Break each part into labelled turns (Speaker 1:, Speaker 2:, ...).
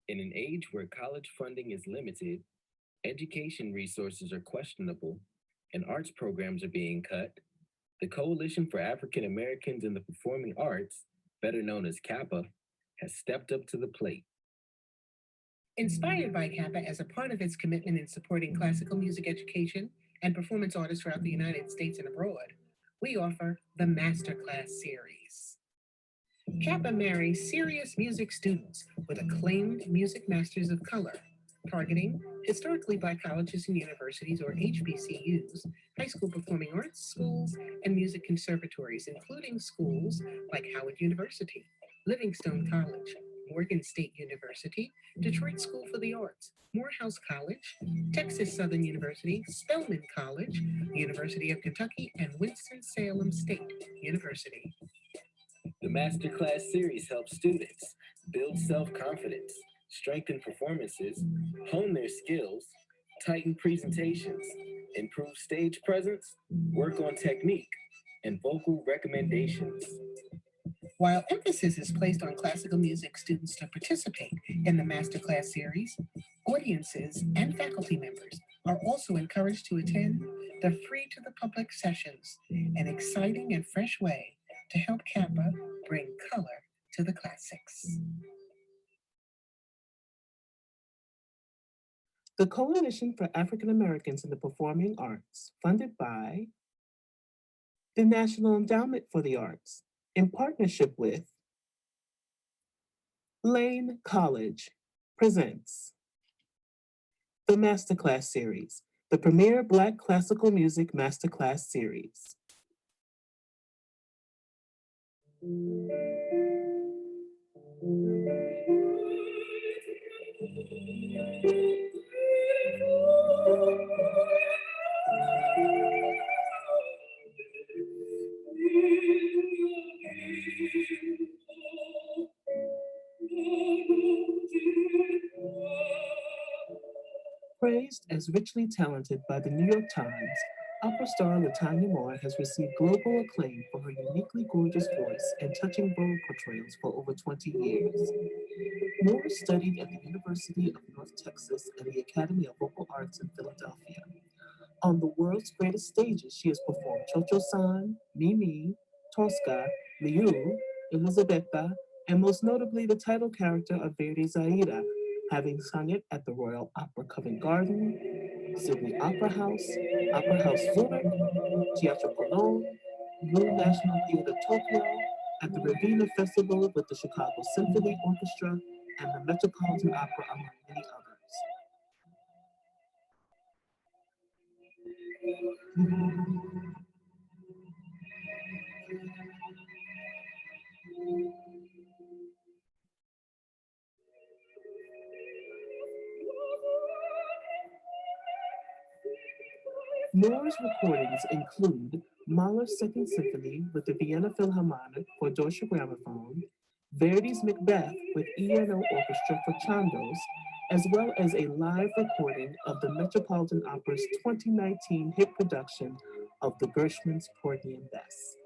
Speaker 1: In an age where college funding is limited, education resources are questionable, and arts programs are being cut, the Coalition for African Americans in the Performing Arts, better known as CAAPA, has stepped up to the plate. Inspired by CAAPA as a part of its commitment in supporting classical music education and performance artists throughout the United States and abroad, we offer the Masterclass series. CAAPA marries serious music students with acclaimed music masters of color, targeting historically black colleges and universities or HBCUs, high school performing arts schools, and music conservatories, including schools like Howard University, Livingstone College, Morgan State University, Detroit School for the Arts, Morehouse College, Texas Southern University, Spelman College, University of Kentucky, and Winston-Salem State University. The Masterclass series helps students build self confidence, strengthen performances, hone their skills, tighten presentations, improve stage presence, work on technique, and vocal recommendations. While emphasis is placed on classical music students to participate in the Masterclass series, audiences and faculty members are also encouraged to attend the free to the public sessions, an exciting and fresh way to help CAPA bring color to the classics. The Coalition for African Americans in the Performing Arts, funded by the National Endowment for the Arts, in partnership with Lane College, presents the Masterclass Series, the premier Black classical music masterclass series. Praised as richly talented by the New York Times, opera star Latanya Moore has received global acclaim for her uniquely gorgeous voice and touching role portrayals for over 20 years. Moore studied at the University of North Texas and the Academy of Vocal Arts in Philadelphia. On the world's greatest stages, she has performed Cho-Cho-San, Mimi, Tosca, Liu, Elisabetta, and most notably the title character of Verdi's Aida, having sung it at the Royal Opera Covent Garden, Sydney Opera House Zurich, Teatro Cologne, Blue National Theatre Tokyo, at the Ravenna Festival with the Chicago Symphony Orchestra, and the Metropolitan Opera, among many others. Moore's recordings include Mahler's Second Symphony with the Vienna Philharmonic for Deutsche Grammophon, Verdi's Macbeth with ENO Orchestra for Chandos, as well as a live recording of the Metropolitan Opera's 2019 hit production of the Gershwin's Porgy and Bess.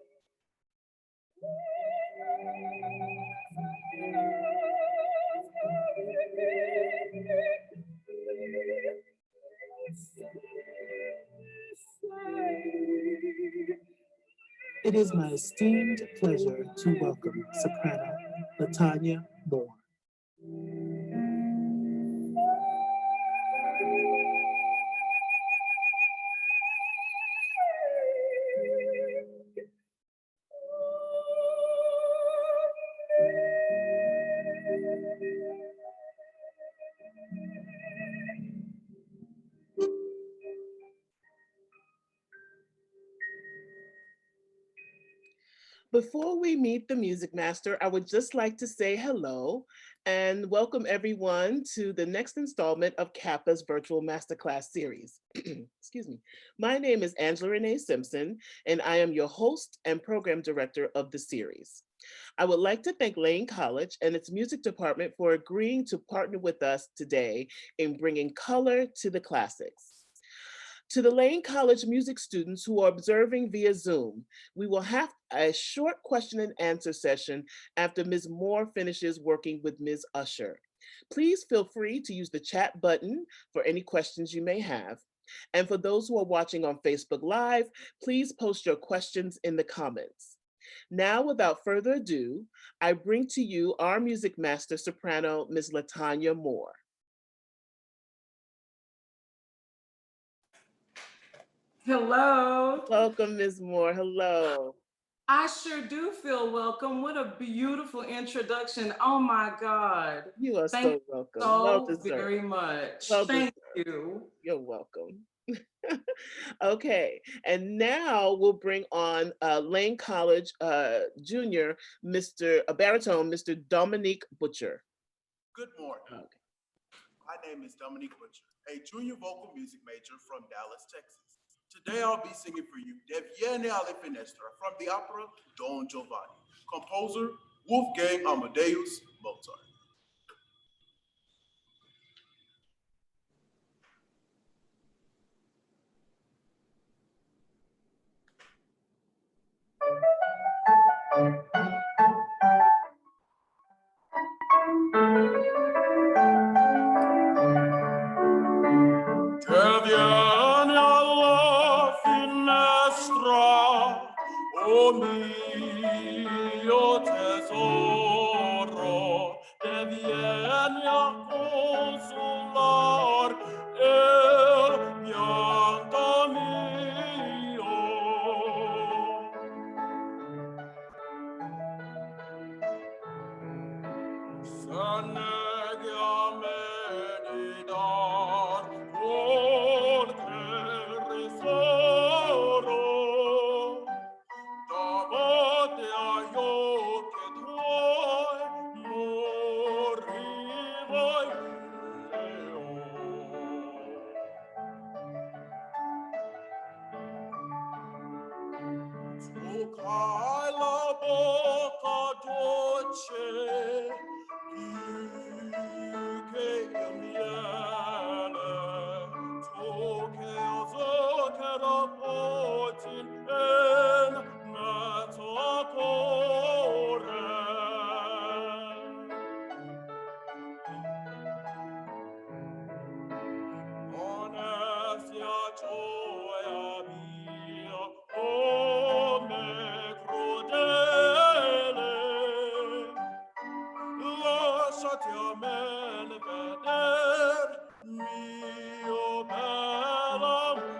Speaker 1: It is my esteemed pleasure to welcome soprano Latanya Moore. Before we meet the music master, I would just like to say hello and welcome everyone to the next installment of CAAPA's virtual masterclass series. Excuse me. My name is Angela Renée Simpson, and I am your host and program director of the series. I would like to thank Lane College and its music department for agreeing to partner with us today in bringing color to the classics. To the Lane College music students who are observing via Zoom, we will have a short question and answer session after Ms. Moore finishes working with Ms. Usher.
Speaker 2: Please feel free to use the chat button for any questions you may have. And for those who are watching on Facebook Live, please post your questions in the comments. Now, without further ado, I bring to you our music master soprano, Ms. Latanya Moore.
Speaker 3: Hello.
Speaker 2: Welcome, Ms. Moore. Hello.
Speaker 3: I sure do feel welcome. What a beautiful introduction. Oh my God.
Speaker 2: You are so welcome.
Speaker 3: So
Speaker 2: well deserved.
Speaker 3: very much.
Speaker 2: Well
Speaker 3: Thank
Speaker 2: deserved.
Speaker 3: you.
Speaker 2: You're welcome. Okay, and now we'll bring on Lane College Junior, Baritone, Mr. Dominique Butcher.
Speaker 4: Good morning.
Speaker 2: Okay.
Speaker 4: My name is Dominique Butcher, a junior vocal music major from Dallas, Texas. Today I'll be singing for you Vieni, alla finestra from the opera Don Giovanni, composer Wolfgang Amadeus Mozart. Vieni alla finestra, oh mio tesoro, vieni a consolar il pianto mio. Se neghi a me di dar qualche ristoro, davanti agli occhi tuoi morivo io. Toccai la bocca dolce più che il miele, tu che zucchero porti in mezzo al cuore. Onestia gioia mia, come crudele, lasciati a me veder mio bel amore.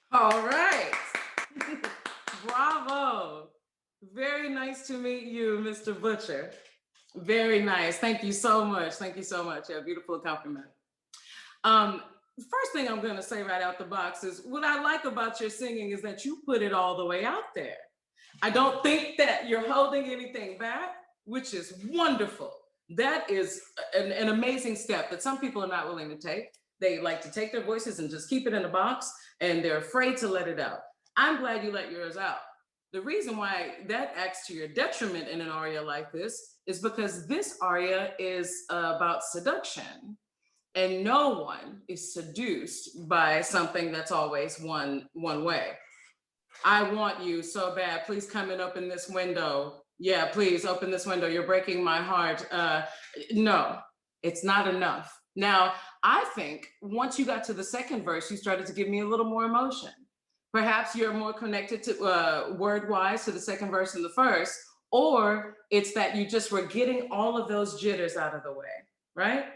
Speaker 3: All right. Bravo. Very nice to meet you, Mr. Butcher. Very nice. Thank you so much. Thank you so much. Yeah, beautiful accompaniment. First thing I'm going to say right out the box is what I like about your singing is that you put it all the way out there. I don't think that you're holding anything back, which is wonderful. That is an amazing step that some people are not willing to take. They like to take their voices and just keep it in a box, and they're afraid to let it out. I'm glad you let yours out. The reason why that acts to your detriment in an aria like this is because this aria is about seduction, and no one is seduced by something that's always one way. I want you so bad. Please come and open this window. Yeah, please open this window. You're breaking my heart. No, it's not enough. Now, I think once you got to the second verse, you started to give me a little more emotion. Perhaps you're more connected to word-wise to the second verse and the first, or it's that you just were getting all of those jitters out of the way, right?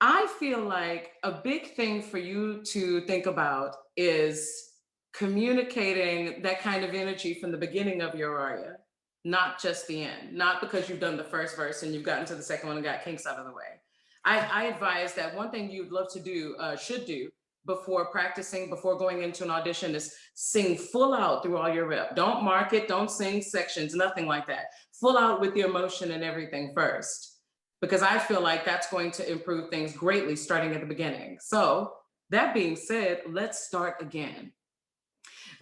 Speaker 3: I feel like a big thing for you to think about is communicating that kind of energy from the beginning of your aria, not just the end, not because you've done the first verse and you've gotten to the second one and got kinks out of the way. I advise that one thing you'd love to do, should do, before practicing, before going into an audition is sing full out through all your rep. Don't mark it, don't sing sections, nothing like that. Full out with the emotion and everything first, because I feel like that's going to improve things greatly starting at the beginning. So that being said, let's start again.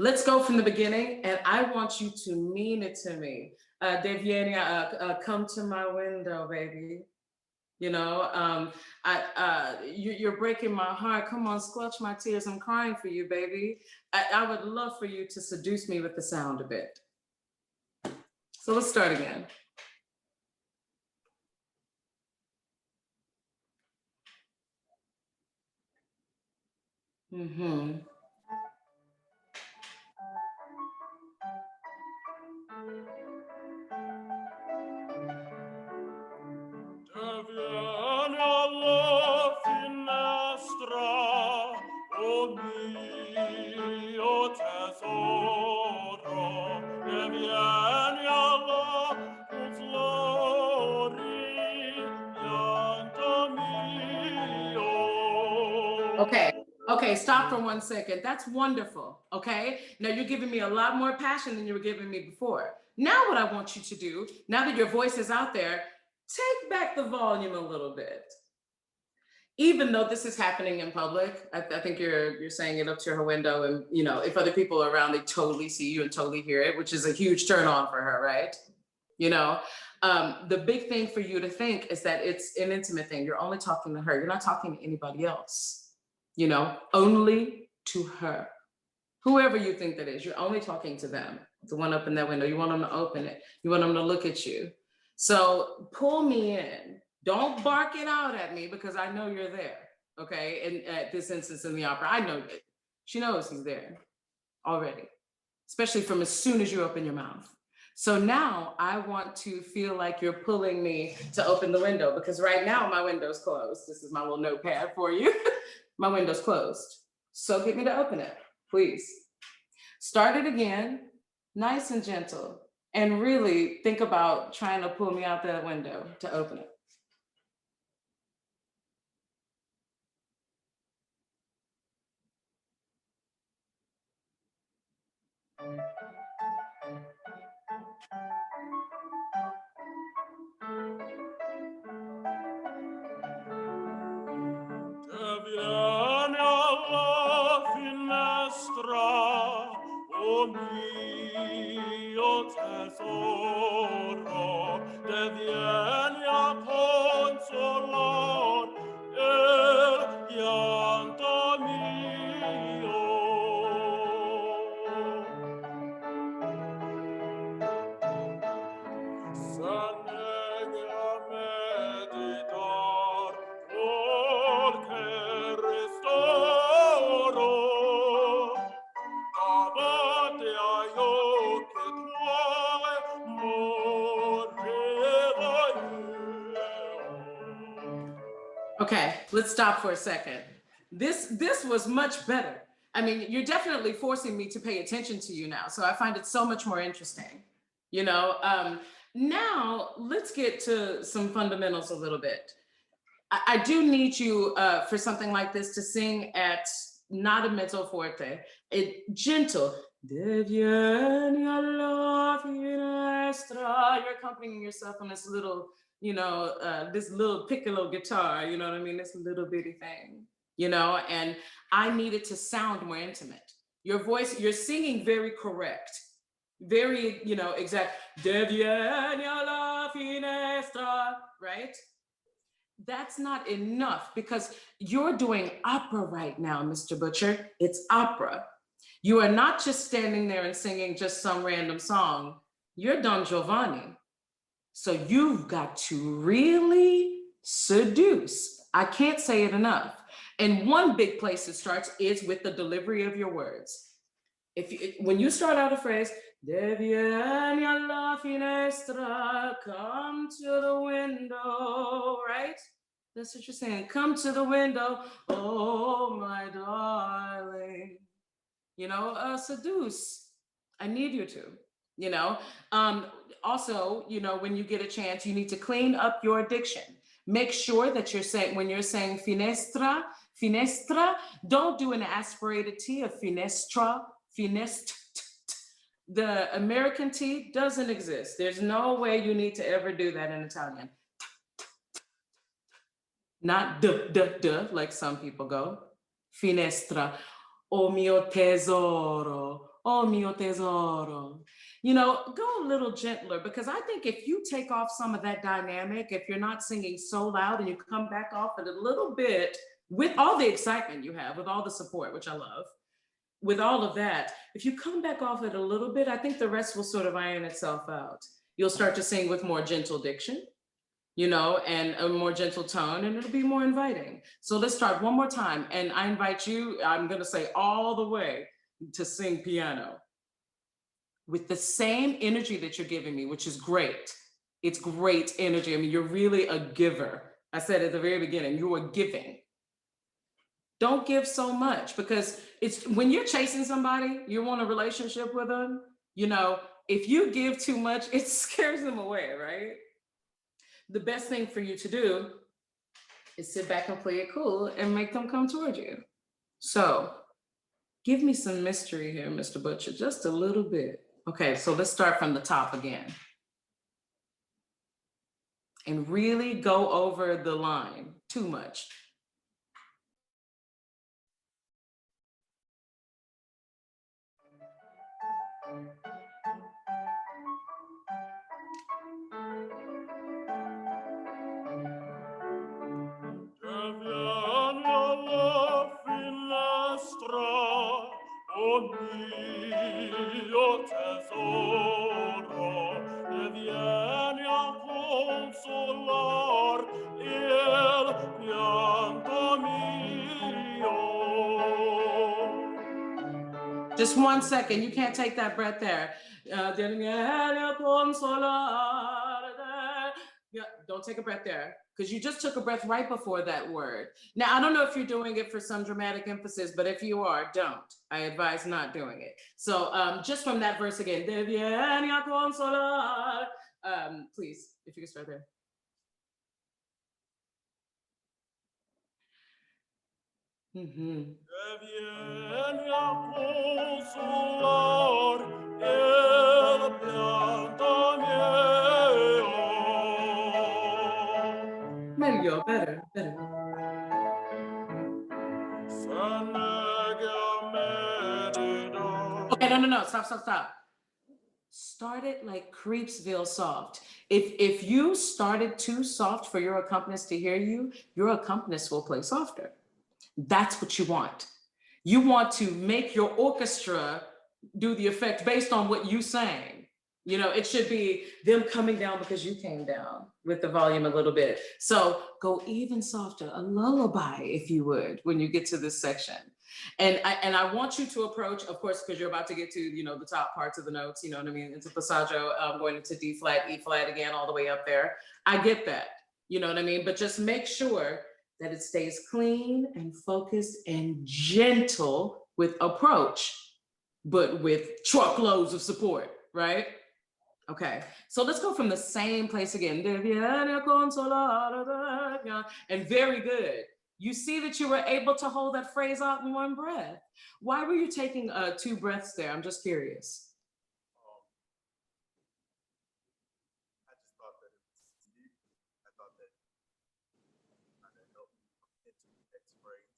Speaker 3: Let's go from the beginning, and I want you to mean it to me. Vieni, come to my window, baby. You know, you're breaking my heart. Come on, squelch my tears. I'm crying for you, baby. I would love for you to seduce me with the sound a bit. So let's start again. Mm-hmm.
Speaker 5: Vieni alla finestra, oh mio tesoro, e vieni alla flori, pianto mio.
Speaker 3: Okay, stop for 1 second. That's wonderful, okay? Now you're giving me a lot more passion than you were giving me before. Now what I want you to do, now that your voice is out there, take back the volume a little bit. Even though this is happening in public, I think you're saying it up to her window, and you know, if other people are around, they totally see you and totally hear it, which is a huge turn on for her, right? You know, the big thing for you to think is that it's an intimate thing. You're only talking to her. You're not talking to anybody else, you know, only to her. Whoever you think that is, you're only talking to them. The one up in that window, you want them to open it. You want them to look at you. So pull me in. Don't bark it out at me because I know you're there, okay? And at this instance in the opera, I know that she knows he's there already, especially from as soon as you open your mouth. So now I want to feel like you're pulling me to open the window, because right now my window's closed. This is my little notepad for you. My window's closed. So get me to open it, please. Start it again, nice and gentle, and really think about trying to pull me out that window to open it.
Speaker 5: Vieni alla finestra, oh mio tesoro, te vieni a consolar il pianto mio. Se neghi a meditar qual che ristoro, davanti agli occhi tuoi moriva io.
Speaker 3: Okay, let's stop for a second. This was much better. I mean, you're definitely forcing me to pay attention to you now, so I find it so much more interesting. You know, now let's get to some fundamentals a little bit. I do need you for something like this to sing at not a mezzo forte, gentle. De vieni alla finestra. You're accompanying yourself on this little, you know, this little piccolo guitar, you know what I mean? This little bitty thing, you know, and I need it to sound more intimate. Your voice, you're singing very correct, very, you know, exact. De vieni alla finestra, right? That's not enough because you're doing opera right now, Mr. Butcher. It's opera. You are not just standing there and singing just some random song. You're Don Giovanni. So you've got to really seduce. I can't say it enough. And one big place it starts is with the delivery of your words. When you start out a phrase, de vieni alla finestra, come to the window, right? That's what you're saying. Come to the window, oh my darling. You know, seduce. I need you to, you know. Also, you know, when you get a chance, you need to clean up your diction. Make sure that you're saying, when you're saying finestra, finestra, don't do an aspirated T of finestra, finest. The American T doesn't exist. There's no way you need to ever do that in Italian. Not duh, like some people go. Finestra. O mio tesoro, oh mio tesoro. You know, go a little gentler, because I think if you take off some of that dynamic, if you're not singing so loud and you come back off it a little bit with all the excitement you have, with all the support, which I love, with all of that, if you come back off it a little bit, I think the rest will sort of iron itself out. You'll start to sing with more gentle diction, you know, and a more gentle tone, and it'll be more inviting. So let's start one more time. And I invite you, I'm gonna say all the way, to sing piano with the same energy that you're giving me, which is great. It's great energy. I mean, you're really a giver. I said at the very beginning, you are giving. Don't give so much, because it's when you're chasing somebody, you want a relationship with them, you know, if you give too much, it scares them away, right? The best thing for you to do is sit back and play it cool and make them come toward you. So give me some mystery here, Mr. Butcher, just a little bit. Okay, so let's start from the top again. And really go over the line too much.
Speaker 5: Vieni alla finestra, oh mio tesoro, e vieni a consolar il pianto mio.
Speaker 3: Just 1 second, you can't take that breath there. Yeah, don't take a breath there, because you just took a breath right before that word. Now, I don't know if you're doing it for some dramatic emphasis, but if you are, don't. I advise not doing it. So just from that verse again, please, if you could start there. Mm-hmm.
Speaker 5: Vieni a consolar il pianto mio.
Speaker 3: There you go, better. Okay, no, stop. Start it like Creepsville soft. If you started too soft for your accompanist to hear you, your accompanist will play softer. That's what you want. You want to make your orchestra do the effect based on what you sang. You know, it should be them coming down because you came down with the volume a little bit. So go even softer, a lullaby, if you would, when you get to this section. And I want you to approach, of course, because you're about to get to, you know, the top parts of the notes, you know what I mean? Into passaggio, going into D flat, E flat again, all the way up there. I get that, you know what I mean? But just make sure that it stays clean and focused and gentle with approach, but with truckloads of support, right? Okay, so let's go from the same place again. And very good. You see that you were able to hold that phrase out in one breath. Why were you taking 2 breaths there? I'm just curious.
Speaker 4: I just thought that it was deep. I thought that kind of helped into the next phrase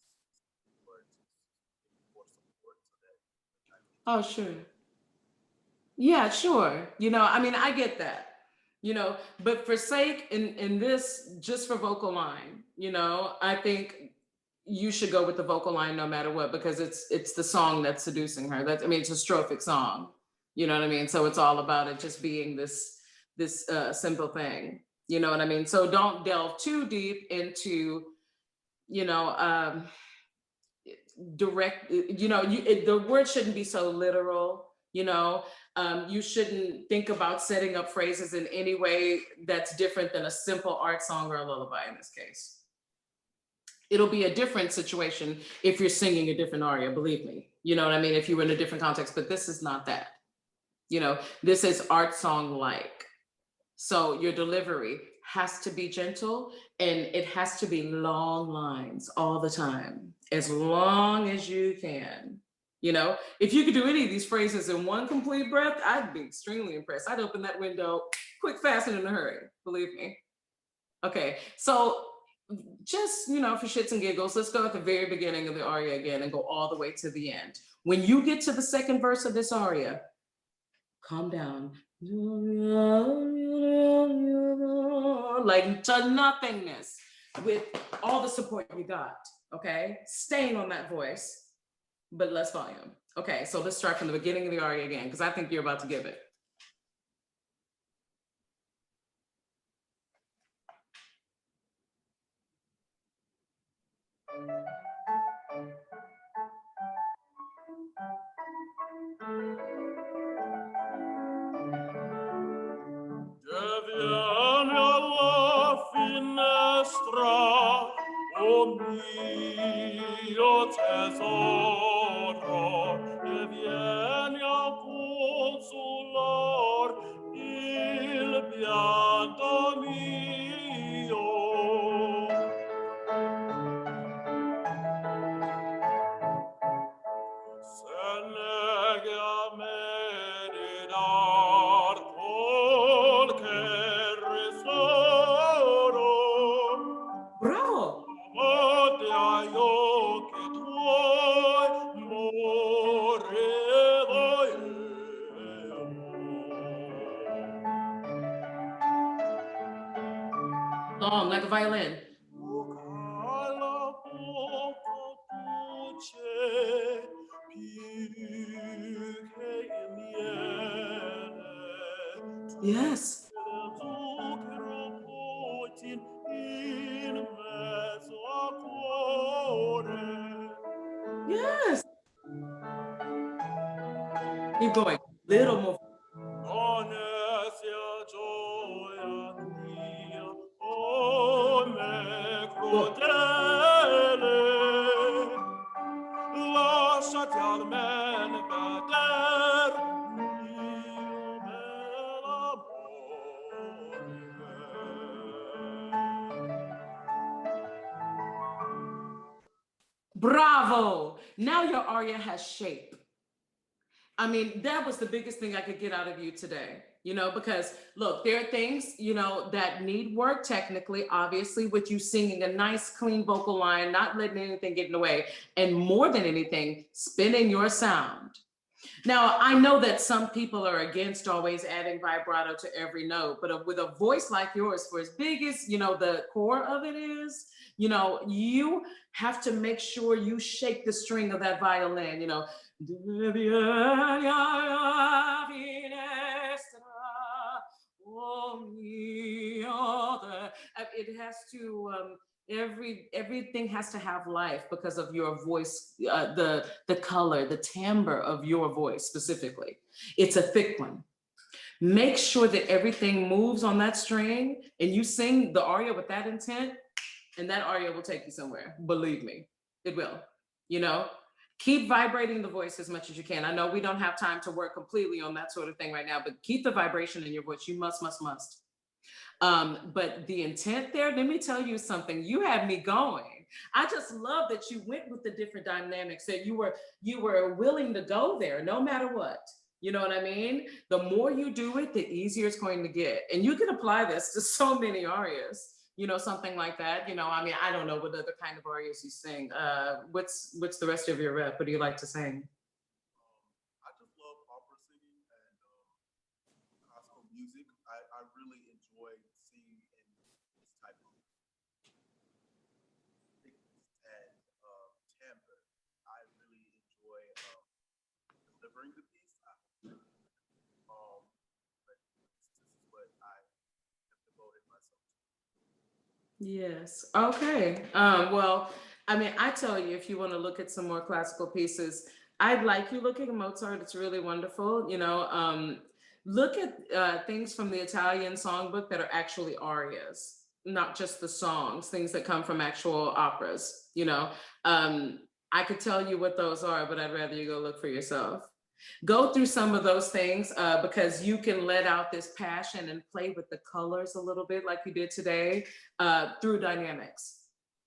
Speaker 4: or to more support so that.
Speaker 3: Oh, sure. Yeah, sure. You know, I mean, I get that, you know, but for sake in this, just for vocal line, you know, I think you should go with the vocal line no matter what, because it's the song that's seducing her. I mean, it's a strophic song, you know what I mean? So it's all about it just being this simple thing, you know what I mean? So don't delve too deep into, you know, direct, you know, the word shouldn't be so literal, you know. You shouldn't think about setting up phrases in any way that's different than a simple art song or a lullaby in this case. It'll be a different situation if you're singing a different aria, believe me. You know what I mean? If you were in a different context, but this is not that. You know, this is art song-like. So your delivery has to be gentle, and it has to be long lines all the time, as long as you can. You know, if you could do any of these phrases in one complete breath, I'd be extremely impressed. I'd open that window quick, fast, and in a hurry, believe me. Okay, so just, you know, for shits and giggles, let's go at the very beginning of the aria again and go all the way to the end. When you get to the second verse of this aria, calm down. Like to nothingness with all the support you got, okay? Staying on that voice, but less volume. Okay, so let's start from the beginning of the aria again, because I think you're about to give it.
Speaker 5: Vieni alla finestra, o mio tesoro, e vieni a consolar il pianto mio. Se neghi a me di dar qualche ristoro,
Speaker 3: Bravo!
Speaker 5: davanti agli occhi tuoi morirò io.
Speaker 3: Long, like a violin.
Speaker 5: Alla poco dolce, più che il miele.
Speaker 3: Yes.
Speaker 5: Del zucchero poi in mezzo al cuore.
Speaker 3: Yes. Keep going. Little more.
Speaker 5: Onesia gioia mia, o me crudele, lasciati almen veder mio bel amore.
Speaker 3: Bravo! Now your aria has shape. I mean, that was the biggest thing I could get out of you today, you know, because look, there are things, you know, that need work technically, obviously, with you singing a nice, clean vocal line, not letting anything get in the way, and more than anything, spinning your sound. Now, I know that some people are against always adding vibrato to every note, but with a voice like yours, for as big as, you know, the core of it is, you know, you have to make sure you shake the string of that violin, you know. Vieni alla finestra, oh mio. It has to, everything has to have life because of your voice, the color, the timbre of your voice specifically. It's a thick one. Make sure that everything moves on that string and you sing the aria with that intent, and that aria will take you somewhere. Believe me, it will, you know? Keep vibrating the voice as much as you can. I know we don't have time to work completely on that sort of thing right now, but keep the vibration in your voice. You must. But the intent there, let me tell you something. You had me going. I just love that you went with the different dynamics, that you were willing to go there no matter what. You know what I mean? The more you do it, the easier it's going to get. And you can apply this to so many arias. You know, something like that. You know, I mean, I don't know what other kind of arias you sing. What's the rest of your rep? What do you like to sing?
Speaker 4: I just love opera singing and classical music. I really enjoy singing in this type of thickness and timbre. I really enjoy delivering the piece. But this is what I have devoted myself to.
Speaker 3: Yes. Okay. Well, I mean, I tell you, if you want to look at some more classical pieces, I'd like you looking at Mozart. It's really wonderful. You know, look at things from the Italian songbook that are actually arias, not just the songs, things that come from actual operas. You know, I could tell you what those are, but I'd rather you go look for yourself. Go through some of those things because you can let out this passion and play with the colors a little bit like you did today through dynamics.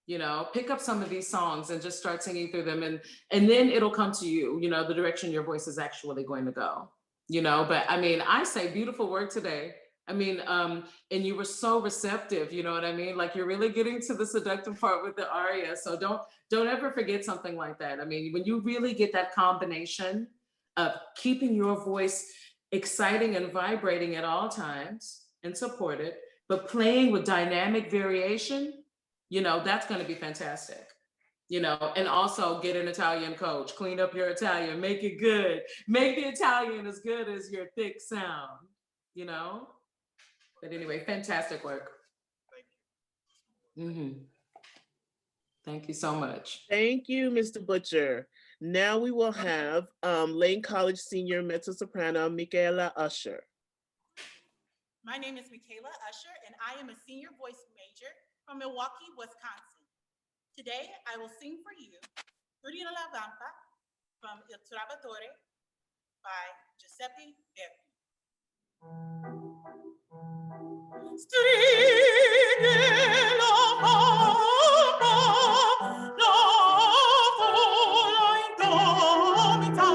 Speaker 3: You know, pick up some of these songs and just start singing through them, and then it'll come to you, you know, the direction your voice is actually going to go, you know. But I mean, I say beautiful work today. I mean, and you were so receptive, you know what I mean? Like you're really getting to the seductive part with the aria. So don't ever forget something like that. I mean, when you really get that combination of keeping your voice exciting and vibrating at all times and supported, but playing with dynamic variation, you know, that's going to be fantastic. You know, and also get an Italian coach, clean up your Italian, make it good, make the Italian as good as your thick sound, you know? But anyway, fantastic work. Thank you so much.
Speaker 2: Thank you, Mr. Butcher. Now we will have Lane College senior mezzo-soprano Micaela Usher.
Speaker 6: My name is Micaela Usher, and I am a senior voice major from Milwaukee, Wisconsin. Today, I will sing for you Vieni, alla, vampa from Il Trovatore by Giuseppe Verdi. Stride la vampa, la vola indomita,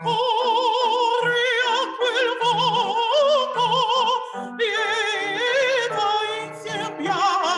Speaker 6: corre a quel voto, lieta in sembianza.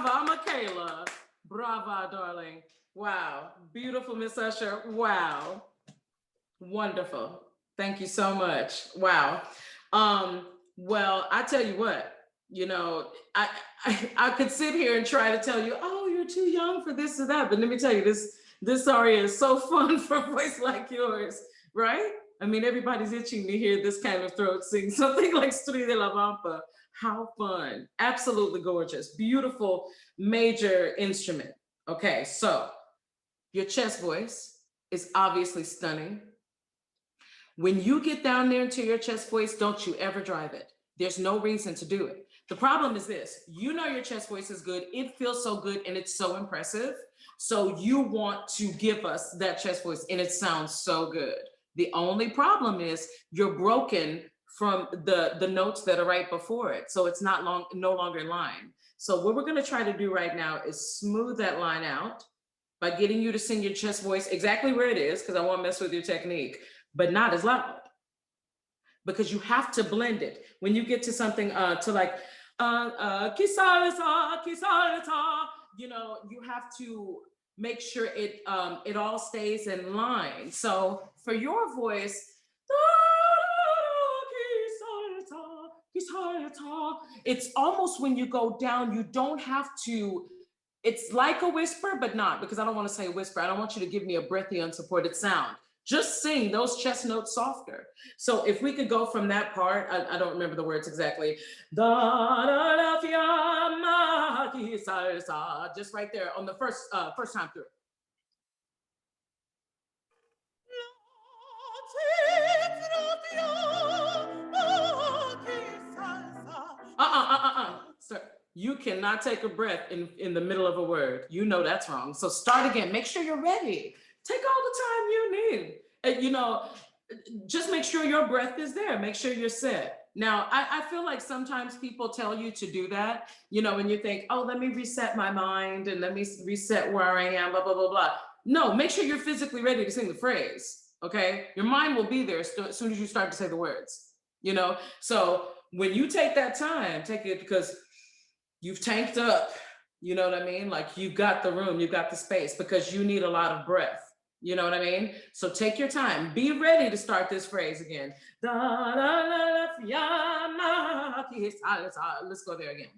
Speaker 3: Brava, Micaela. Brava, darling. Wow. Beautiful, Miss Usher. Wow. Wonderful. Thank you so much. Wow. Well, I tell you what, you know, I could sit here and try to tell you, oh, you're too young for this or that. But let me tell you, this aria is so fun for a voice like yours, right? I mean, everybody's itching to hear this kind of throat sing something like Stride la Vampa. How fun. Absolutely gorgeous. Beautiful major instrument. Okay, so your chest voice is obviously stunning. When you get down there into your chest voice, don't you ever drive it. There's no reason to do it. The problem is this, you know your chest voice is good, it feels so good and it's so impressive. So you want to give us that chest voice and it sounds so good. The only problem is you're broken from the notes that are right before it. So it's no longer in line. So what we're gonna try to do right now is smooth that line out by getting you to sing your chest voice exactly where it is, because I won't mess with your technique, but not as loud. Because you have to blend it. When you get to something to like, chi salsa, you know, you have to make sure it all stays in line. So for your voice, It's almost when you go down, you don't have to, it's like a whisper, but not, because I don't want to say whisper. I don't want you to give me a breathy, unsupported sound. Just sing those chest notes softer. So if we could go from that part, I don't remember the words exactly. Just right there on the first time through. Sir, you cannot take a breath in the middle of a word. You know that's wrong. So start again. Make sure you're ready. Take all the time you need. And, you know, just make sure your breath is there. Make sure you're set. Now, I feel like sometimes people tell you to do that, you know, and you think, oh, let me reset my mind and let me reset where I am, blah, blah, blah, blah. No, make sure you're physically ready to sing the phrase, okay? Your mind will be there as soon as you start to say the words, you know? So when you take that time, take it because you've tanked up, you know what I mean? Like you've got the room, you've got the space because you need a lot of breath. You know what I mean? So take your time. Be ready to start this phrase again. Let's go there again.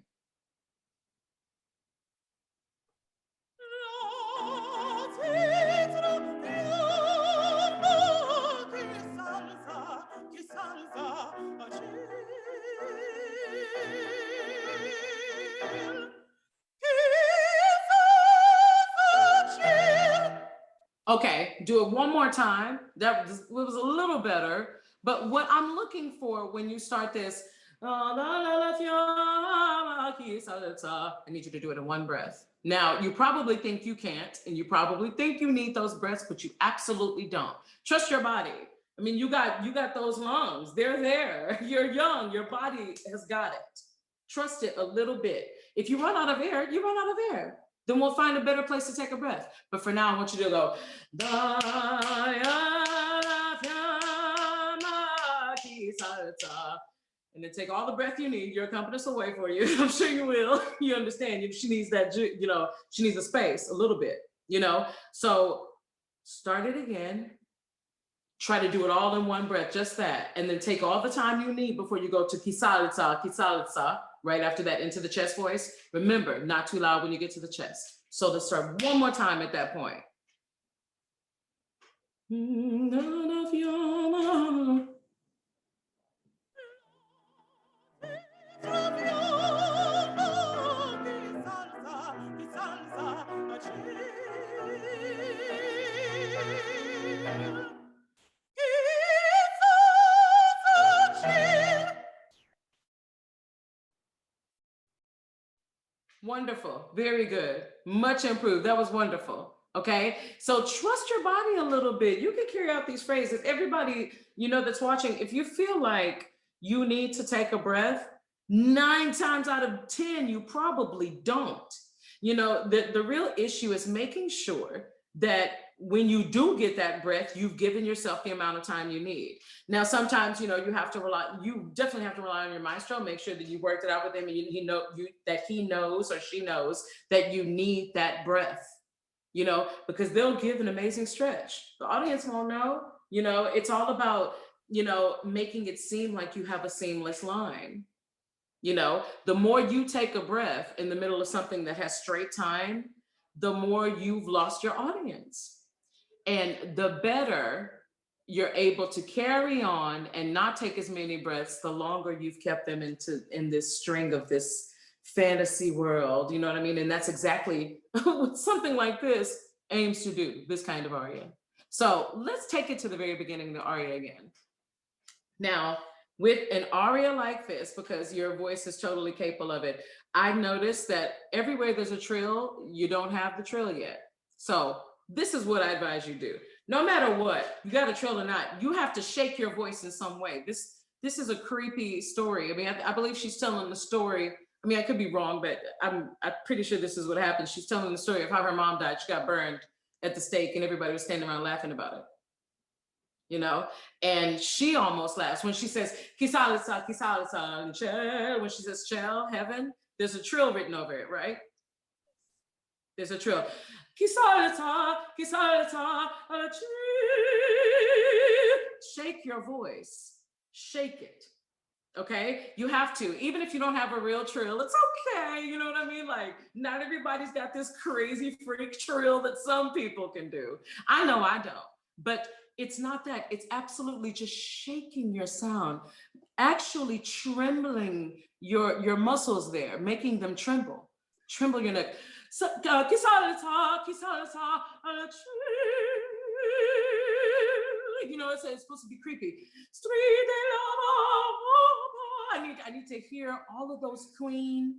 Speaker 3: Okay, do it one more time. That was a little better. But what I'm looking for when you start this, I need you to do it in one breath. Now, you probably think you can't, and you probably think you need those breaths, but you absolutely don't. Trust your body. I mean, you got those lungs. They're there. You're young. Your body has got it. Trust it a little bit. If you run out of air, you run out of air. Then we'll find a better place to take a breath. But for now, I want you to go. And then take all the breath you need. Your accompanist will wait for you. I'm sure you will. You understand. She needs that, you know, she needs a space a little bit, you know. So start it again. Try to do it all in one breath, just that. And then take all the time you need before you go to kisalitsa, right after that into the chest voice. Remember, not too loud when you get to the chest. So let's start one more time at that point. Wonderful. Very good. Much improved. That was wonderful. Okay. So trust your body a little bit. You can carry out these phrases. Everybody, you know, that's watching, if you feel like you need to take a breath, 9 times out of 10, you probably don't. You know, the real issue is making sure that when you do get that breath, you've given yourself the amount of time you need. Now, sometimes, you know, you definitely have to rely on your maestro, make sure that you worked it out with him and that he knows or she knows that you need that breath, you know, because they'll give an amazing stretch. The audience won't know, you know, it's all about, you know, making it seem like you have a seamless line. You know, the more you take a breath in the middle of something that has straight time, the more you've lost your audience. And the better you're able to carry on and not take as many breaths, the longer you've kept them in this string of this fantasy world, you know what I mean? And that's exactly what something like this aims to do, this kind of aria. So let's take it to the very beginning of the aria again. Now, with an aria like this, because your voice is totally capable of it, I noticed that everywhere there's a trill, you don't have the trill yet. So this is what I advise you do. No matter what, you got a trill or not, you have to shake your voice in some way. This is a creepy story. I mean, I believe she's telling the story. I mean, I could be wrong, but I'm pretty sure this is what happened. She's telling the story of how her mom died. She got burned at the stake and everybody was standing around laughing about it. You know, and she almost laughs when she says kisalitsa, kisalitsa, when she says shell, heaven, there's a trill written over it, right? There's a trill. Kisalitsa, kisalitsa, shake your voice, shake it. Okay, you have to, even if you don't have a real trill, it's okay. You know what I mean? Like, not everybody's got this crazy freak trill that some people can do. I know I don't, but it's not that. It's absolutely just shaking your sound, actually trembling your muscles there, making them tremble your neck. So, you know, it's supposed to be creepy. I need to hear all of those clean,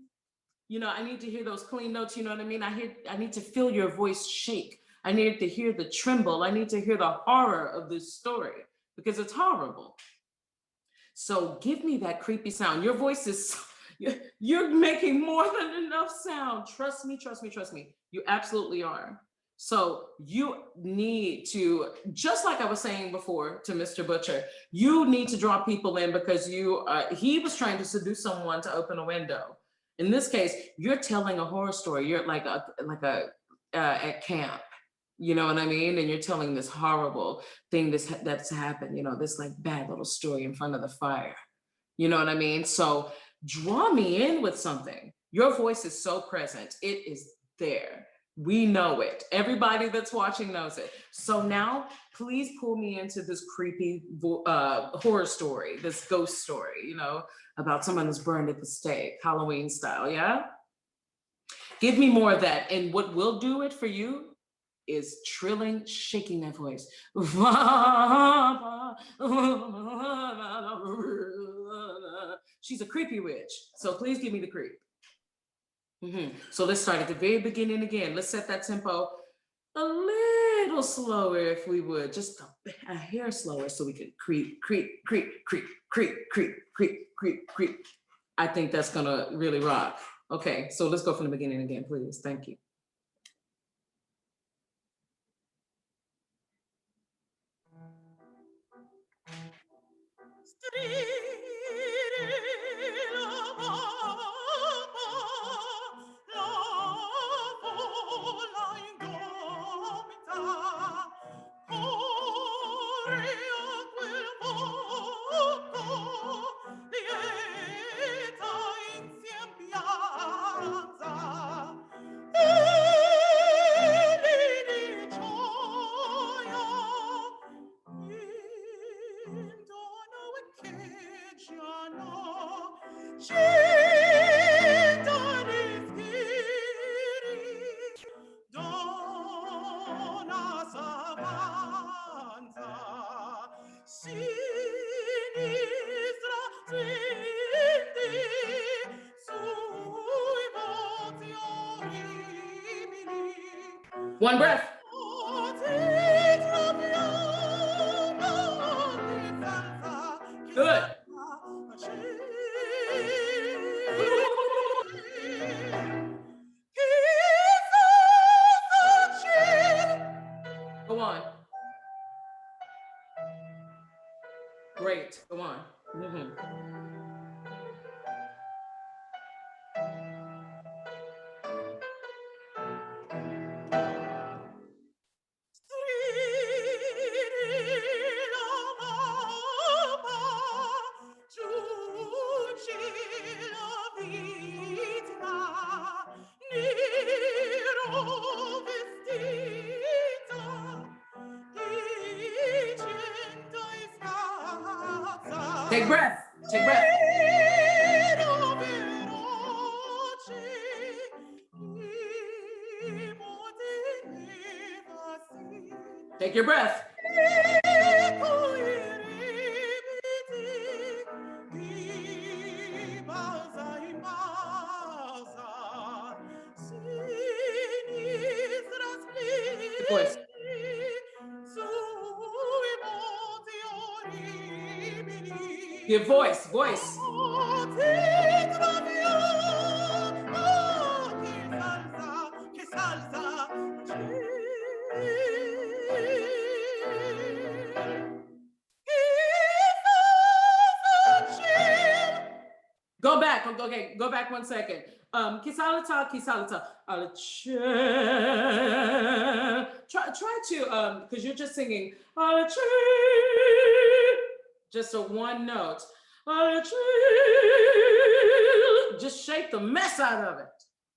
Speaker 3: you know, I need to hear those clean notes, you know what I mean? I need to feel your voice shake. I need to hear the tremble. I need to hear the horror of this story because it's horrible. So give me that creepy sound. Your voice is, you're making more than enough sound. Trust me, trust me, trust me. You absolutely are. So you need to, just like I was saying before to Mr. Butcher, you need to draw people in because he was trying to seduce someone to open a window. In this case, you're telling a horror story. You're like at camp, you know what I mean? And you're telling this horrible thing that's happened, you know, this like bad little story in front of the fire. You know what I mean? So draw me in with something. Your voice is so present. It is there. We know it. Everybody that's watching knows it. So now, please pull me into this creepy horror story, this ghost story, you know, about someone that's burned at the stake, Halloween style, yeah? Give me more of that. And what will do it for you is trilling, shaking that voice. She's a creepy witch. So please give me the creep. So let's start at the very beginning again. Let's set that tempo a little slower if we would, just a hair slower so we can creep, creep, creep, creep, creep, creep, creep, creep, creep. I think that's gonna really rock. Okay, so let's go from the beginning again, please. Thank you. One breath. Good. Go on. Great. Go on. Take breath. Take breath. Take your breath. Voice. Your voice, voice. Go back. Okay, go back 1 second. Kisalata. Try to because you're just singing just a one note. Just shake the mess out of it.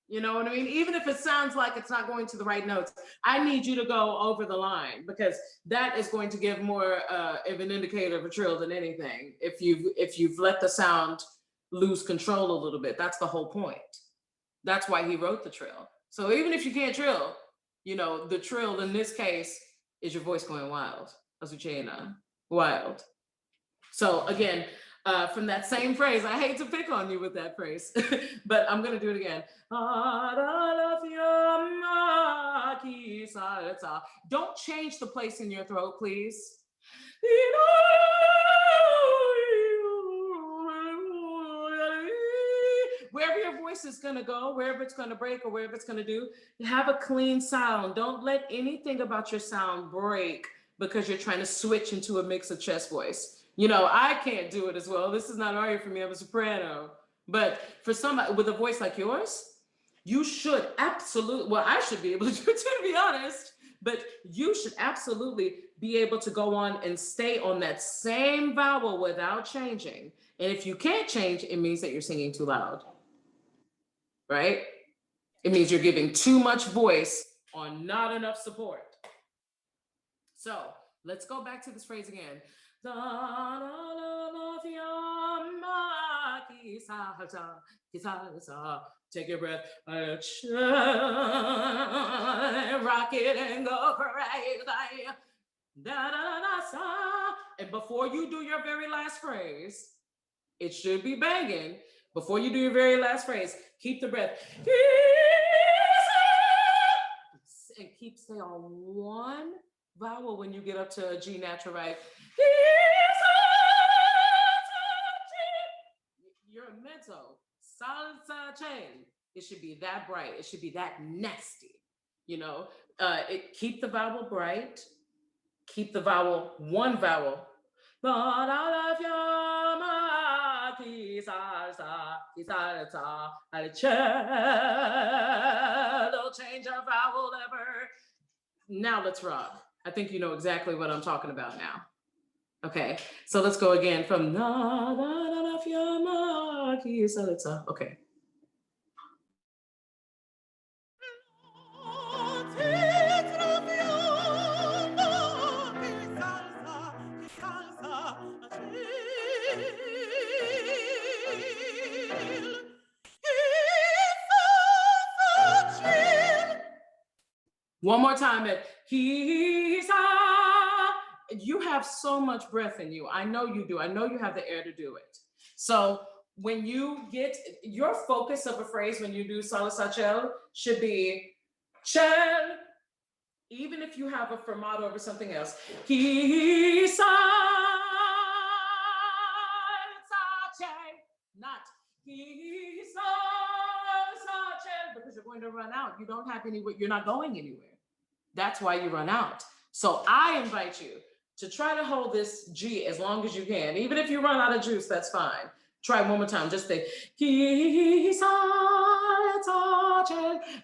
Speaker 3: You know what I mean? Even if it sounds like it's not going to the right notes, I need you to go over the line, because that is going to give more of an indicator of a trill than anything. If you've let the sound lose control a little bit, that's the whole point. That's why he wrote the trill. So even if you can't trill, you know, the trill in this case is your voice going wild. Wild. So again, from that same phrase, I hate to pick on you with that phrase, but I'm gonna do it again. Don't change the place in your throat, please. Wherever your voice is gonna go, wherever it's gonna break or wherever it's gonna do, have a clean sound. Don't let anything about your sound break because you're trying to switch into a mix of chest voice. You know, I can't do it as well. This is not aria for me, I'm a soprano. But for somebody with a voice like yours, you should absolutely, well, I should be able to do it, to be honest, but you should absolutely be able to go on and stay on that same vowel without changing. And if you can't change, it means that you're singing too loud, right? It means you're giving too much voice on not enough support. So let's go back to this phrase again. Take your breath, rock it and go crazy. And before you do your very last phrase, it should be banging. Before you do your very last phrase, keep the breath. And keep stay on one vowel when you get up to a G natural, right? You're a mezzo, solid chain. It should be that bright. It should be that nasty. You know, keep the vowel bright. Keep the vowel, one vowel. Don't change our vowel ever. Now let's rock. I think you know exactly what I'm talking about now. Okay, so let's go again from okay. One more time at you have so much breath in you. I know you do. I know you have the air to do it. So when you get your focus of a phrase, when you do salsa should be chel, even if you have a fermato over something else. Not because you're going to run out. You don't have anywhere, you're not going anywhere. That's why you run out. So I invite you to try to hold this G as long as you can. Even if you run out of juice, that's fine. Try one more time. Just say,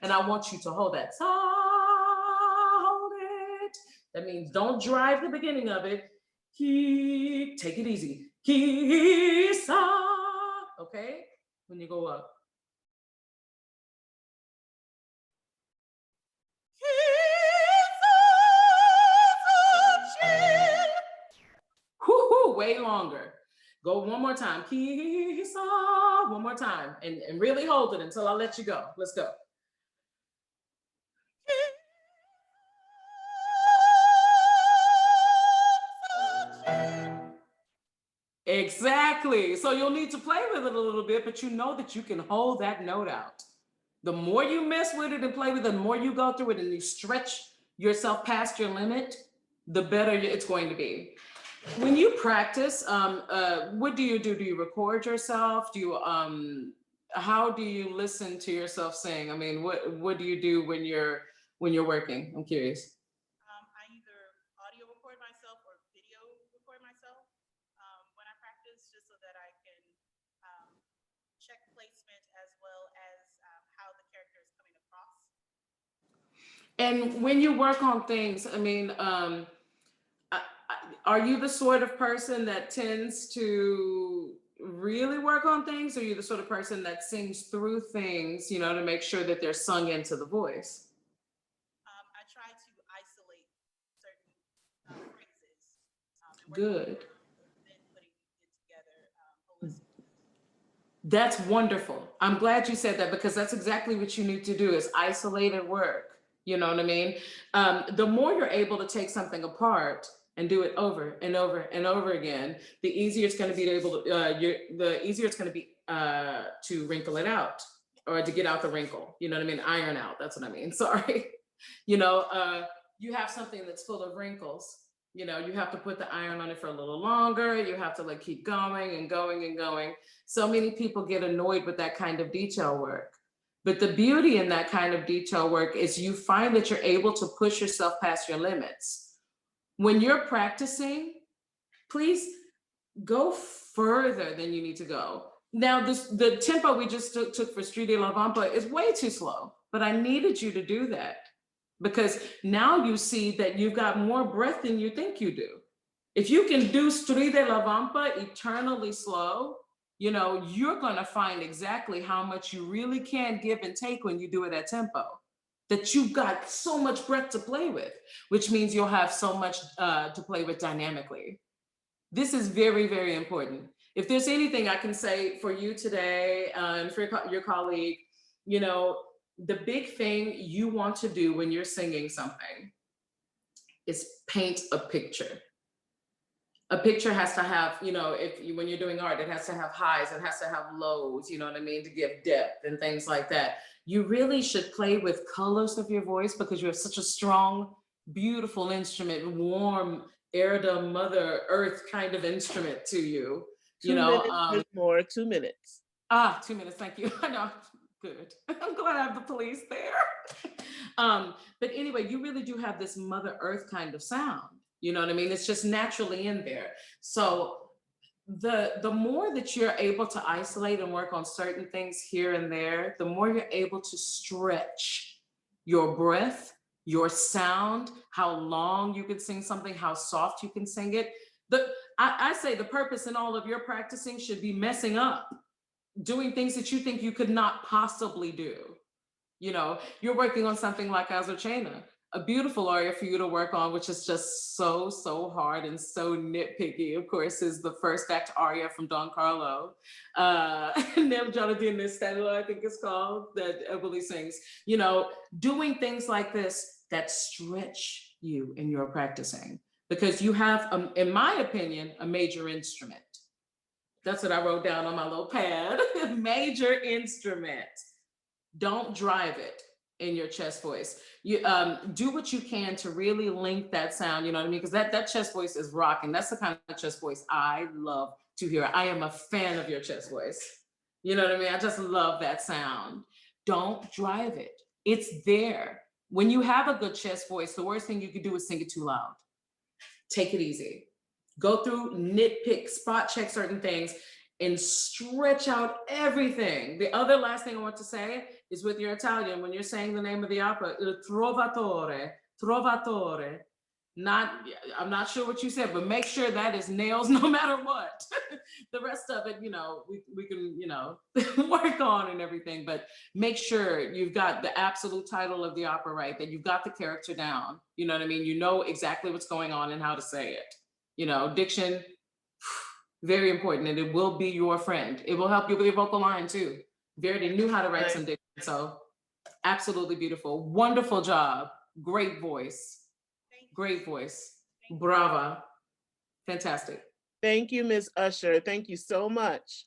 Speaker 3: and I want you to hold that. Hold it. That means don't drive the beginning of it. Take it easy. Okay? When you go up. Way longer. Go one more time. One more time. And really hold it until I let you go. Let's go. Exactly. So you'll need to play with it a little bit, but you know that you can hold that note out. The more you mess with it and play with it, the more you go through it and you stretch yourself past your limit, the better it's going to be. When you practice, what do you do? Do you record yourself? Do you, how do you listen to yourself sing? I mean, what do you do when you're working? I'm curious.
Speaker 6: I either audio record myself or video record myself when I practice, just so that I can check placement as well as how the character is coming across.
Speaker 3: And when you work on things, I mean, are you the sort of person that tends to really work on things, or you're the sort of person that sings through things, you know, to make sure that they're sung into the voice?
Speaker 6: I try to isolate certain phrases. And work
Speaker 3: Good.
Speaker 6: then putting it together holistically.
Speaker 3: That's wonderful. I'm glad you said that, because that's exactly what you need to do, is isolated work. You know what I mean? The more you're able to take something apart and do it over and over and over again, the easier it's going to be to the easier it's going to be to wrinkle it out, or to get out the wrinkle. You know what I mean? Iron out. That's what I mean. Sorry. You know, you have something that's full of wrinkles. You know, you have to put the iron on it for a little longer. You have to like keep going and going and going. So many people get annoyed with that kind of detail work. But the beauty in that kind of detail work is you find that you're able to push yourself past your limits. When you're practicing, please go further than you need to go. Now, the tempo we just took for Street de la Vampa is way too slow, but I needed you to do that, because now you see that you've got more breath than you think you do. If you can do Street de la Vampa eternally slow, you know, you're gonna find exactly how much you really can give and take when you do it at tempo, that you've got so much breath to play with, which means you'll have so much to play with dynamically. This is very, very important. If there's anything I can say for you today and for your colleague, you know, the big thing you want to do when you're singing something is paint a picture. A picture has to have, you know, when you're doing art, it has to have highs, it has to have lows, you know what I mean, to give depth and things like that. You really should play with colors of your voice, because you have such a strong, beautiful instrument, warm, air to Mother Earth kind of instrument to you.
Speaker 2: 2 minutes, Ms. Moore, 2 minutes.
Speaker 3: 2 minutes, thank you. I know, good. I'm glad I have the police there. But anyway, you really do have this Mother Earth kind of sound. You know what I mean? It's just naturally in there. So the more that you're able to isolate and work on certain things here and there, the more you're able to stretch your breath, your sound, how long you can sing something, how soft you can sing it. I say the purpose in all of your practicing should be messing up, doing things that you think you could not possibly do. You know, you're working on something like Azucena, a beautiful aria for you to work on, which is just so hard and so nitpicky. Of course, is the first act aria from Don Carlo. Nel Giorno Stella, I think it's called, that Emily sings. You know, doing things like this that stretch you in your practicing, because you have, in my opinion, a major instrument. That's what I wrote down on my little pad. Major instrument. Don't drive it in your chest voice. You do what you can to really link that sound, you know what I mean? Because that chest voice is rocking. That's the kind of chest voice I love to hear. I am a fan of your chest voice. You know what I mean? I just love that sound. Don't drive it. It's there. When you have a good chest voice, the worst thing you could do is sing it too loud. Take it easy. Go through, nitpick, spot check certain things, and stretch out everything. The other last thing I want to say is, with your Italian, when you're saying the name of the opera, Trovatore, Trovatore. I'm not sure what you said, but make sure that is nails no matter what. The rest of it, you know, we can, you know, work on and everything, but make sure you've got the absolute title of the opera right, that you've got the character down. You know what I mean? You know exactly what's going on and how to say it. You know, diction, very important, and it will be your friend. It will help you with your vocal line too. Verdi knew how to write some diction, so absolutely beautiful. Wonderful job. Great voice. Great voice. Brava. Fantastic.
Speaker 2: Thank you, Ms. Usher. Thank you so much.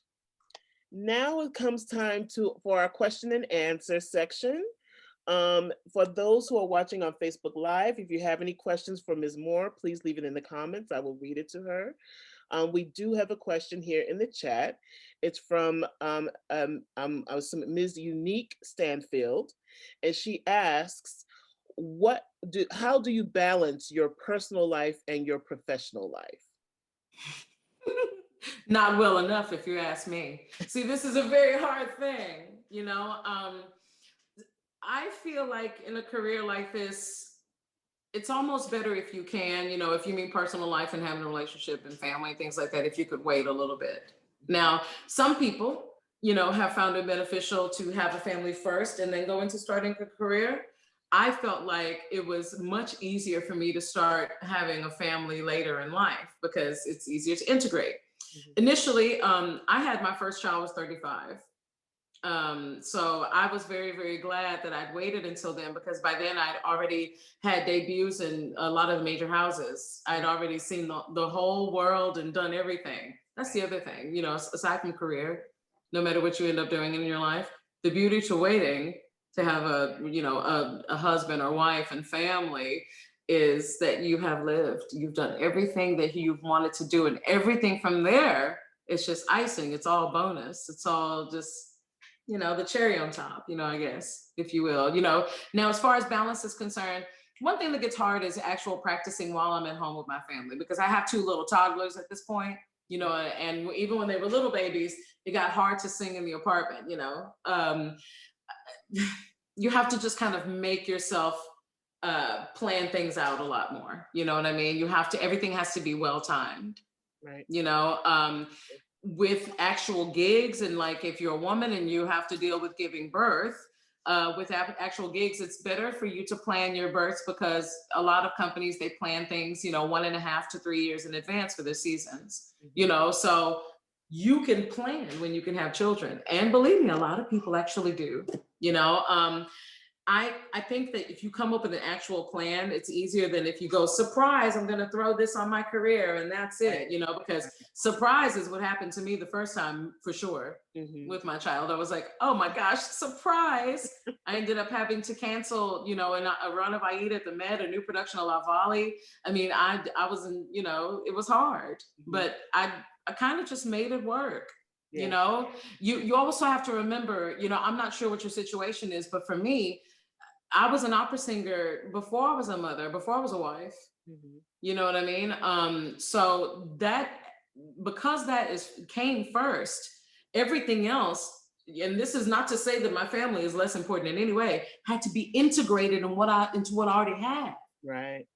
Speaker 2: Now it comes time for our question and answer section. For those who are watching on Facebook Live, if you have any questions for Ms. Moore, please leave it in the comments. I will read it to her. We do have a question here in the chat. It's from Ms. Unique Stanfield, and she asks, how do you balance your personal life and your professional life?
Speaker 3: Not well enough, if you ask me. See, this is a very hard thing, you know. I feel like in a career like this, it's almost better if you can, you know, if you mean personal life and having a relationship and family and things like that, if you could wait a little bit, Now, some people, have found it beneficial to have a family first and then go into starting a career. I felt like it was much easier for me to start having a family later in life because it's easier to integrate. Initially, I had my first child was 35. So I was very, very glad that I'd waited until then, because by then I'd already had debuts in a lot of the major houses. I'd already seen the whole world and done everything. That's the other thing, aside from career, no matter what you end up doing in your life, the beauty to waiting to have a husband or wife and family is that you have lived, you've done everything that you've wanted to do, and everything from there, it's just icing. It's all bonus. It's all just, the cherry on top, I guess, if you will. Now, as far as balance is concerned, one thing that gets hard is actual practicing while I'm at home with my family, because I have 2 little toddlers at this point, and even when they were little babies, it got hard to sing in the apartment, you have to just kind of make yourself plan things out a lot more. You know what I mean? Everything has to be well timed.
Speaker 2: Right.
Speaker 3: With actual gigs, and like if you're a woman and you have to deal with giving birth, with actual gigs, it's better for you to plan your births, because a lot of companies, they plan things, 1.5 to 3 years in advance for their seasons, so you can plan when you can have children. And believe me, a lot of people actually do, I think that if you come up with an actual plan, it's easier than if you go, surprise, I'm going to throw this on my career and that's it, because surprise is what happened to me the first time, for sure, with my child. I was like, oh my gosh, surprise. I ended up having to cancel, a run of Aida at the Met, a new production of La Volley. I mean, I was in, it was hard, but I kind of just made it work.
Speaker 2: Yeah.
Speaker 3: You also have to remember, I'm not sure what your situation is, but for me, I was an opera singer before I was a mother, before I was a wife. You know what I mean? So because that came first, everything else, and this is not to say that my family is less important in any way, had to be integrated into what I already had.
Speaker 2: Right.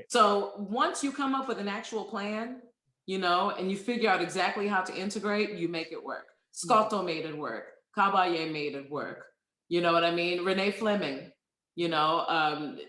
Speaker 3: So once you come up with an actual plan, and you figure out exactly how to integrate, you make it work. Scotto made it work. Caballé made it work. You know what I mean? Renée Fleming,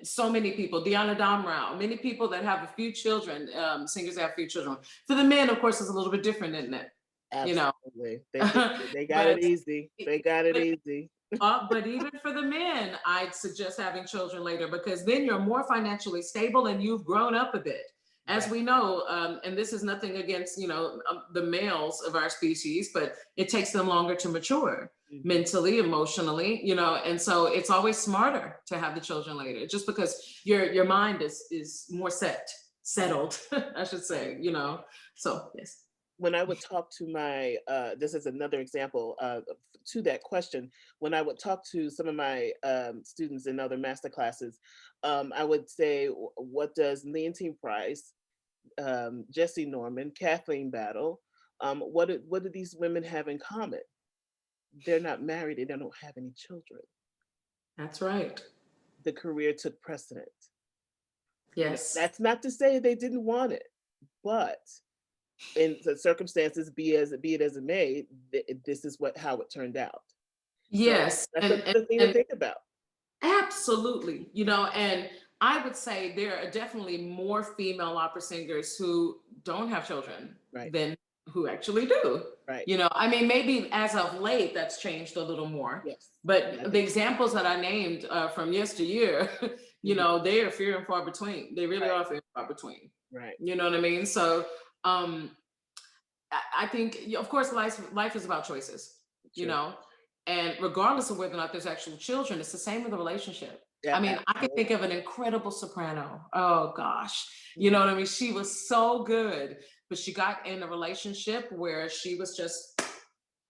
Speaker 3: so many people, Diana Damrau, many people that have a few children, singers that have a few children. For the men, of course, it's a little bit different, isn't it?
Speaker 2: Absolutely. They got it easy. They got it easy.
Speaker 3: But even for the men, I'd suggest having children later, because then you're more financially stable and you've grown up a bit. As we know, and this is nothing against, the males of our species, but it takes them longer to mature mentally, emotionally, and so it's always smarter to have the children later, just because your mind is more settled, I should say, so yes.
Speaker 2: When I would talk to my, this is another example to that question, when I would talk to some of my students in other master classes, I would say, what does Leontine Price, Jesse Norman, Kathleen Battle, what do these women have in common? They're not married and they don't have any children.
Speaker 3: That's right.
Speaker 2: The career took precedent.
Speaker 3: Yes.
Speaker 2: That's not to say they didn't want it, but in the circumstances, be it as it may, this is how it turned out.
Speaker 3: Yes.
Speaker 2: So that's another thing to think about.
Speaker 3: Absolutely. And I would say there are definitely more female opera singers who don't have children than who actually do.
Speaker 2: Right.
Speaker 3: I mean, maybe as of late, that's changed a little more.
Speaker 2: Yes.
Speaker 3: But the examples that I named from yesteryear, they are few and far between. They really are few and far between.
Speaker 2: Right.
Speaker 3: You know what I mean? So I think, of course, life is about choices, and regardless of whether or not there's actual children, it's the same with a relationship. Yeah, I mean, absolutely. I can think of an incredible soprano. Oh gosh, you know what I mean? She was so good, but she got in a relationship where she was just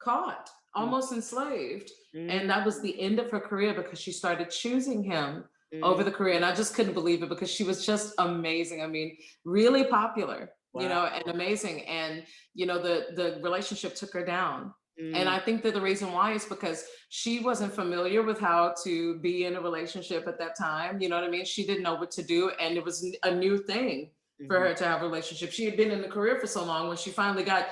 Speaker 3: caught, almost enslaved. And that was the end of her career, because she started choosing him over the career. And I just couldn't believe it, because she was just amazing. I mean, really popular, and amazing. And, the relationship took her down. And I think that the reason why is because she wasn't familiar with how to be in a relationship at that time. You know what I mean? She didn't know what to do. And it was a new thing for her to have a relationship. She had been in the career for so long. When she finally got,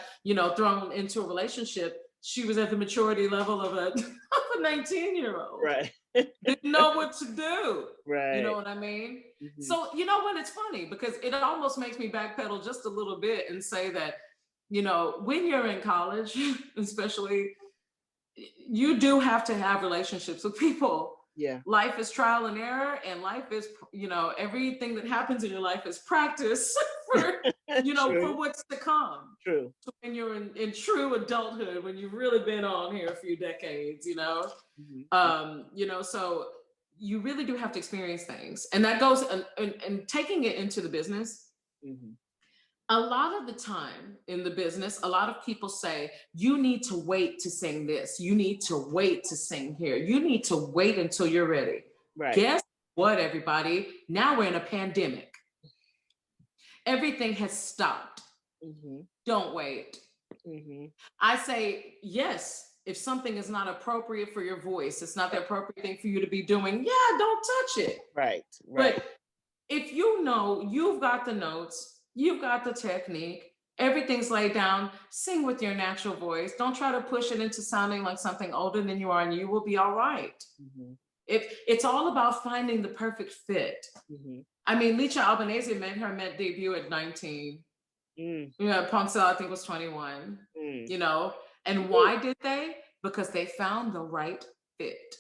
Speaker 3: thrown into a relationship, she was at the maturity level of a 19-year-old.
Speaker 2: Right.
Speaker 3: Didn't know what to do.
Speaker 2: Right.
Speaker 3: You know what I mean?
Speaker 2: Mhm.
Speaker 3: So, you know what? It's funny because it almost makes me backpedal just a little bit and say that, when you're in college, especially, you do have to have relationships with people.
Speaker 2: Yeah.
Speaker 3: Life is trial and error, and life is, everything that happens in your life is practice for, for what's to come.
Speaker 2: True.
Speaker 3: So when you're in true adulthood, when you've really been on here a few decades, so you really do have to experience things. And that goes, and taking it into the business, a lot of the time in the business, a lot of people say, you need to wait to sing this. You need to wait to sing here. You need to wait until you're ready.
Speaker 2: Right.
Speaker 3: Guess what, everybody? Now we're in a pandemic. Everything has stopped. Don't wait. I say, yes, if something is not appropriate for your voice, it's not the appropriate thing for you to be doing, don't touch it.
Speaker 2: Right.
Speaker 3: But if you've got the notes, you've got the technique, everything's laid down, sing with your natural voice. Don't try to push it into sounding like something older than you are, and you will be all right. It's all about finding the perfect fit. I mean, Licha Albanese made her Met debut at 19. Poncel, I think, was 21. And why did they? Because they found the right fit.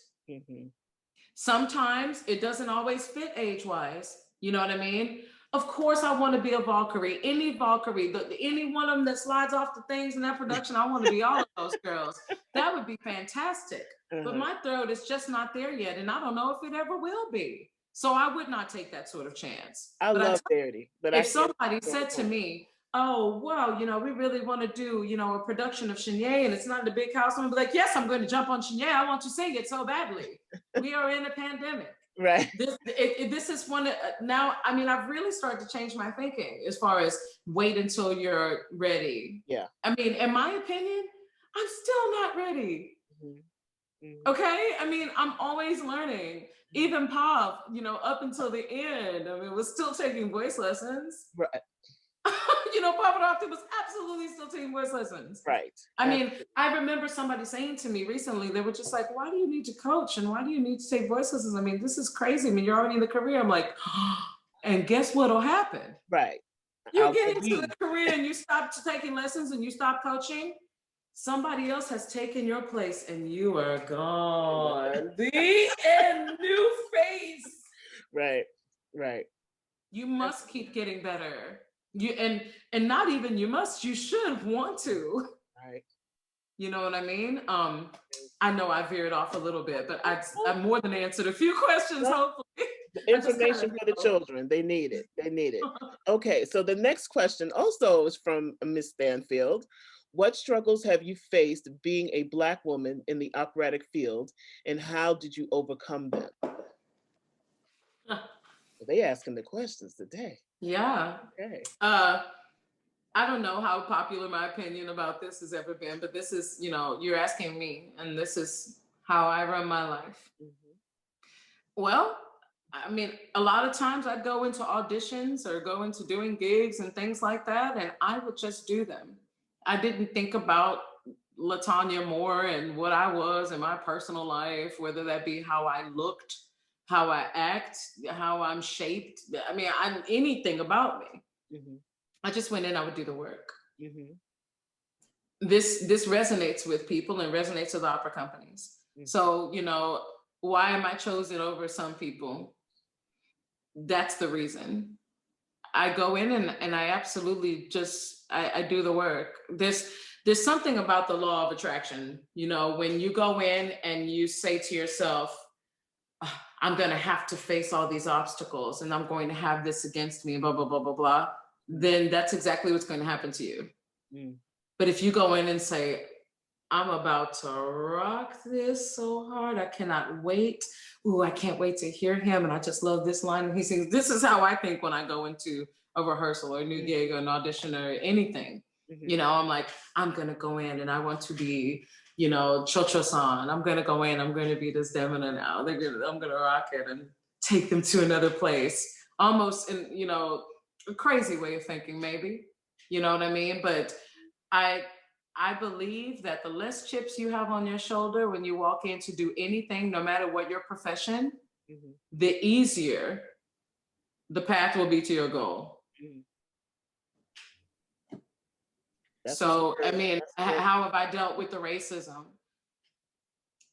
Speaker 3: Sometimes it doesn't always fit age-wise. You know what I mean? Of course, I want to be a Valkyrie. Any Valkyrie, any one of them that slides off the things in that production, I want to be all of those girls. That would be fantastic. But my throat is just not there yet, and I don't know if it ever will be. So I would not take that sort of chance.
Speaker 2: I love Verdi. But
Speaker 3: if somebody said to me, oh, wow, we really want to do, a production of Chenier, and it's not in the big house, I'm gonna be like, yes, I'm going to jump on Chenier. I want to sing it so badly. We are in a pandemic.
Speaker 2: Right.
Speaker 3: This is one now. I mean, I've really started to change my thinking as far as wait until you're ready.
Speaker 2: Yeah.
Speaker 3: I mean, in my opinion, I'm still not ready. Okay. I mean, I'm always learning. Even Pop, up until the end, I mean, was still taking voice lessons.
Speaker 2: Right.
Speaker 3: Papa Doctor was absolutely still taking voice lessons.
Speaker 2: Right.
Speaker 3: I mean, I remember somebody saying to me recently, they were just like, why do you need to coach? And why do you need to take voice lessons? I mean, this is crazy. I mean, you're already in the career. I'm like, and guess what'll happen?
Speaker 2: Right.
Speaker 3: You get into the career and you stop taking lessons and you stop coaching. Somebody else has taken your place and you are gone. The end, new face.
Speaker 2: Right. Right.
Speaker 3: You must keep getting better. And not even you must, you should want to.
Speaker 2: Right.
Speaker 3: You know what I mean? I know I veered off a little bit, but I more than answered a few questions, hopefully.
Speaker 2: The information for the children, they need it. They need it. Okay, so the next question also is from Miss Stanfield. What struggles have you faced being a Black woman in the operatic field, and how did you overcome them? They asking the questions today.
Speaker 3: Yeah.
Speaker 2: Okay.
Speaker 3: I don't know how popular my opinion about this has ever been, but this is, you're asking me, and this is how I run my life. Well, I mean, a lot of times I'd go into auditions or go into doing gigs and things like that, and I would just do them. I didn't think about Latanya Moore and what I was in my personal life, whether that be how I looked, how I act, how I'm shaped. I mean, anything about me. I just went in, I would do the work. This resonates with people and resonates with opera companies. So, why am I chosen over some people? That's the reason. I go in and I absolutely I do the work. There's something about the law of attraction, when you go in and you say to yourself, I'm going to have to face all these obstacles and I'm going to have this against me, blah, blah, blah, blah, blah, then that's exactly what's going to happen to you. But if you go in and say, I'm about to rock this so hard, I cannot wait. Ooh, I can't wait to hear him. And I just love this line. He sings, this is how I think when I go into a rehearsal or a new gig or an audition or anything. I'm like, I'm going to go in and I want to be, Cho-Cho-san. I'm going to go in, I'm going to be this Demona now. I'm going to rock it and take them to another place. Almost, and a crazy way of thinking, maybe. You know what I mean? But I believe that the less chips you have on your shoulder when you walk in to do anything, no matter what your profession, the easier the path will be to your goal. So, I mean, how have I dealt with the racism?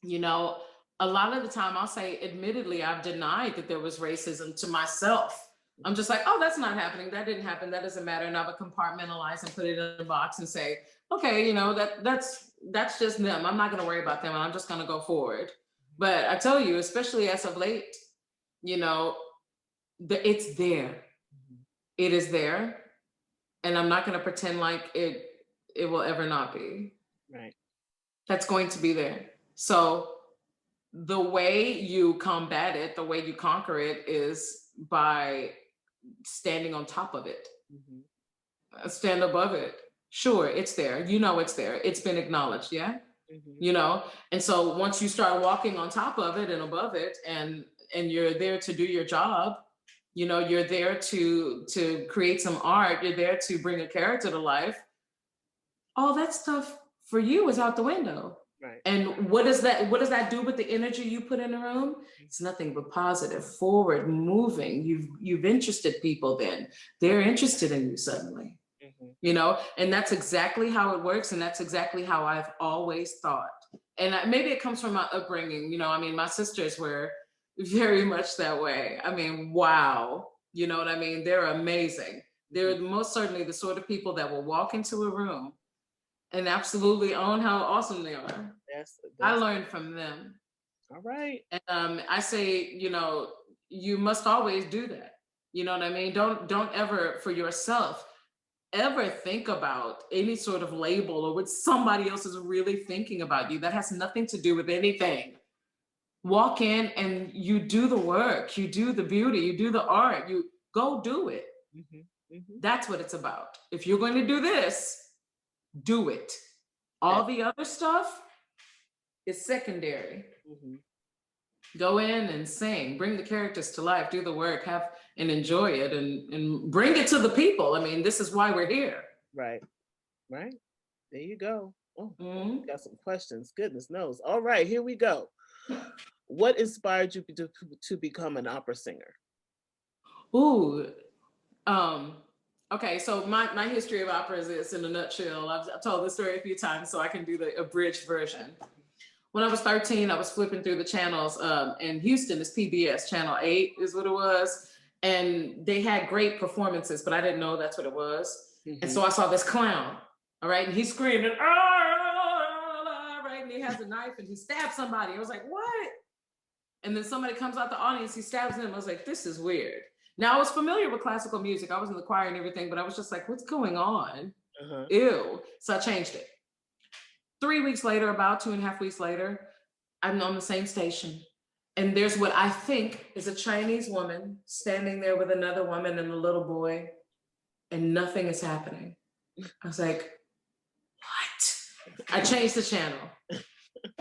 Speaker 3: You know, a lot of the time I'll say, admittedly, I've denied that there was racism to myself. I'm just like, oh, that's not happening. That didn't happen. That doesn't matter. And I would compartmentalize and put it in a box and say, okay, you know, that's just them. I'm not going to worry about them. And I'm just going to go forward. But I tell you, especially as of late, you know, it's there. It is there. And I'm not going to pretend like it will ever not be.
Speaker 2: Right.
Speaker 3: That's going to be there. So the way you combat it, the way you conquer it is by standing on top of it. Stand above it. Sure, it's there. You know it's there. It's been acknowledged, yeah? You know? And so once you start walking on top of it and above it, and you're there to do your job, you know, you're there to create some art, you're there to bring a character to life, all that stuff for you is out the window.
Speaker 2: Right.
Speaker 3: And what does that do with the energy you put in the room? It's nothing but positive, forward, moving. You've interested people then. They're interested in you suddenly. You know, and that's exactly how it works. And that's exactly how I've always thought. And maybe it comes from my upbringing. You know, I mean, my sisters were very much that way. I mean, wow. You know what I mean? They're amazing. They're most certainly the sort of people that will walk into a room and absolutely own how awesome they are. I learned from them.
Speaker 2: All right.
Speaker 3: And I say, you know, you must always do that. You know what I mean? Don't ever for yourself ever think about any sort of label or what somebody else is really thinking about you. That has nothing to do with anything. Walk in and you do the work, you do the beauty, you do the art, you go do it. That's what it's about. If you're going to do this, do it. All the other stuff is secondary. Go in and sing, bring the characters to life, do the work, have and enjoy it, and bring it to the people. I mean, this is why we're here.
Speaker 2: Right. There you go. Oh, got some questions. Goodness knows. All right, here we go. What inspired you to become an opera singer?
Speaker 3: Ooh, okay, so my history of opera is this in a nutshell. I've told this story a few times, so I can do the abridged version. When I was 13, I was flipping through the channels in Houston. It's PBS, Channel 8 is what it was. And they had great performances, but I didn't know that's what it was. And so I saw this clown, all right? And he's screaming, right? And he has a knife and he stabs somebody. I was like, what? And then somebody comes out the audience, he stabs him. I was like, this is weird. Now I was familiar with classical music. I was in the choir and everything, but I was just like, what's going on? Ew. So I changed it. 3 weeks later, about 2.5 weeks later, I'm on the same station. And there's what I think is a Chinese woman standing there with another woman and a little boy, and nothing is happening. I was like, what? I changed the channel.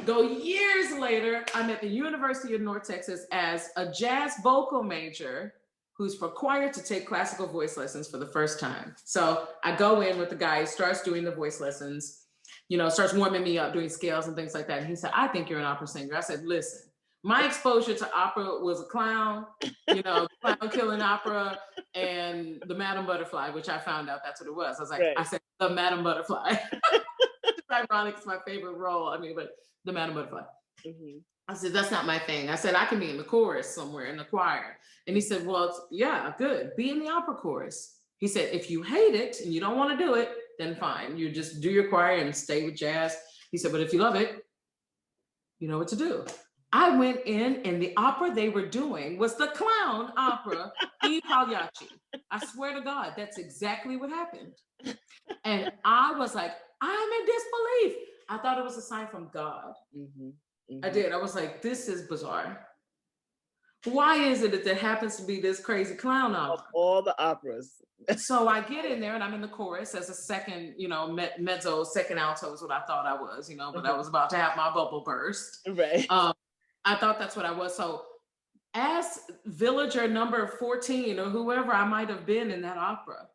Speaker 3: Go years later, I'm at the University of North Texas as a jazz vocal major who's required to take classical voice lessons for the first time. So I go in with the guy, he starts doing the voice lessons, you know, starts warming me up, doing scales and things like that. And he said, I think you're an opera singer. I said, listen, my exposure to opera was a clown, you know, clown killing opera and the Madame Butterfly, which I found out that's what it was. I was like, I said, the Madame Butterfly. It's ironic, it's my favorite role. I mean, but the Madame Butterfly. I said, that's not my thing. I said, I can be in the chorus somewhere, in the choir. And he said, well, yeah, good. Be in the opera chorus. He said, if you hate it and you don't want to do it, then fine. You just do your choir and stay with jazz. He said, but if you love it, you know what to do. I went in and the opera they were doing was the clown opera, I Pagliacci. I swear to God, that's exactly what happened. And I was like, I'm in disbelief. I thought it was a sign from God. I did. I was like, this is bizarre. Why is it that there happens to be this crazy clown opera?
Speaker 2: Of all the operas.
Speaker 3: So I get in there and I'm in the chorus as a second, you know, mezzo, second alto is what I thought I was, you know, but I was about to have my bubble burst.
Speaker 2: Right.
Speaker 3: I thought that's what I was. So as villager number 14 or whoever I might have been in that opera,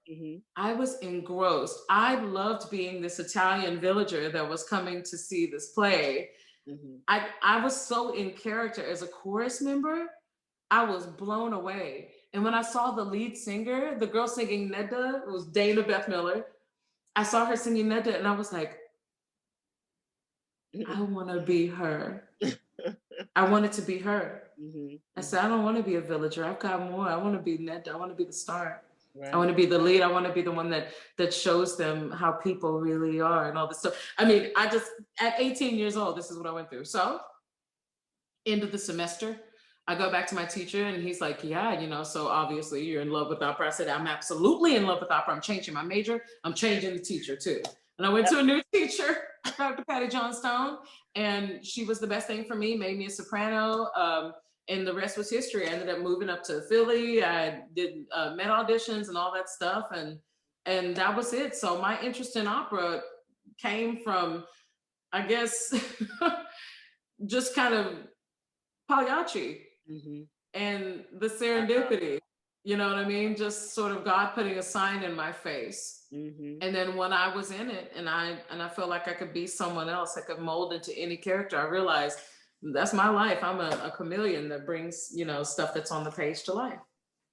Speaker 3: I was engrossed. I loved being this Italian villager that was coming to see this play. I was so in character as a chorus member. I was blown away. And when I saw the lead singer, the girl singing Nedda, it was Dana Beth Miller. I saw her singing Nedda and I was like, I want to be her. I wanted to be her. I said, I don't want to be a villager. I've got more. I want to be Nedda. I want to be the star. Right. I want to be the lead. I want to be the one that shows them how people really are and all this stuff. I mean, at 18 years old, this is what I went through. So, end of the semester, I go back to my teacher and he's like, yeah, so obviously you're in love with opera. I said, I'm absolutely in love with opera. I'm changing my major. I'm changing the teacher too. And I went to a new teacher, Dr. Patty Johnstone, and she was the best thing for me, made me a soprano, and the rest was history. I ended up moving up to Philly. I did Met auditions and all that stuff, and that was it. So my interest in opera came from, I guess, just kind of Pagliacci and the serendipity. You know what I mean? Just sort of God putting a sign in my face. And then when I was in it and I felt like I could be someone else, I could mold into any character, I realized that's my life. I'm a chameleon that brings, stuff that's on the page to life.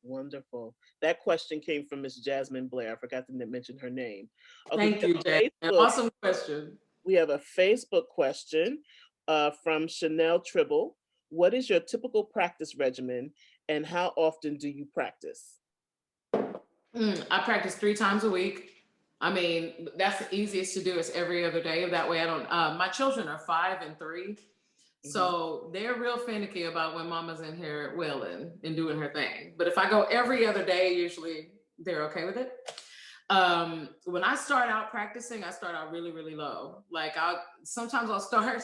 Speaker 2: Wonderful. That question came from Miss Jasmine Blair. I forgot to mention her name.
Speaker 3: Okay, thank you, Jasmine. Awesome question.
Speaker 2: We have a Facebook question from Chanel Tribble. What is your typical practice regimen and how often do you practice?
Speaker 3: I practice 3 times a week. I mean, that's the easiest to do is every other day. That way I don't, my children are 5 and 3. So they're real finicky about when mama's in here wailing and doing her thing. But if I go every other day, usually they're okay with it. When I start out practicing, I start out really, really low. Like sometimes I'll start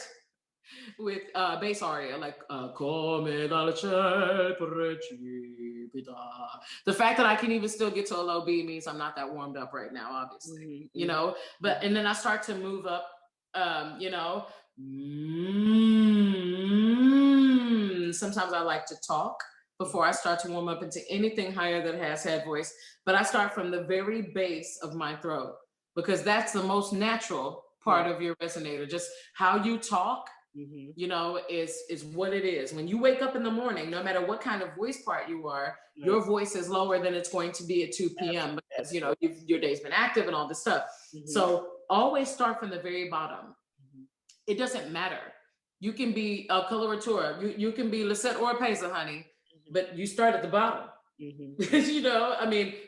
Speaker 3: with bass aria, like come dal cielo precipita. The fact that I can even still get to a low B means I'm not that warmed up right now, obviously. But and then I start to move up, sometimes I like to talk before I start to warm up into anything higher that has head voice. But I start from the very base of my throat because that's the most natural part of your resonator. Just how you talk, is what it is. When you wake up in the morning, no matter what kind of voice part you are, your voice is lower than it's going to be at 2 p.m. because, your day's been active and all this stuff. So always start from the very bottom. It doesn't matter. You can be a coloratura, you can be Lisette or Pesa, honey, but you start at the bottom.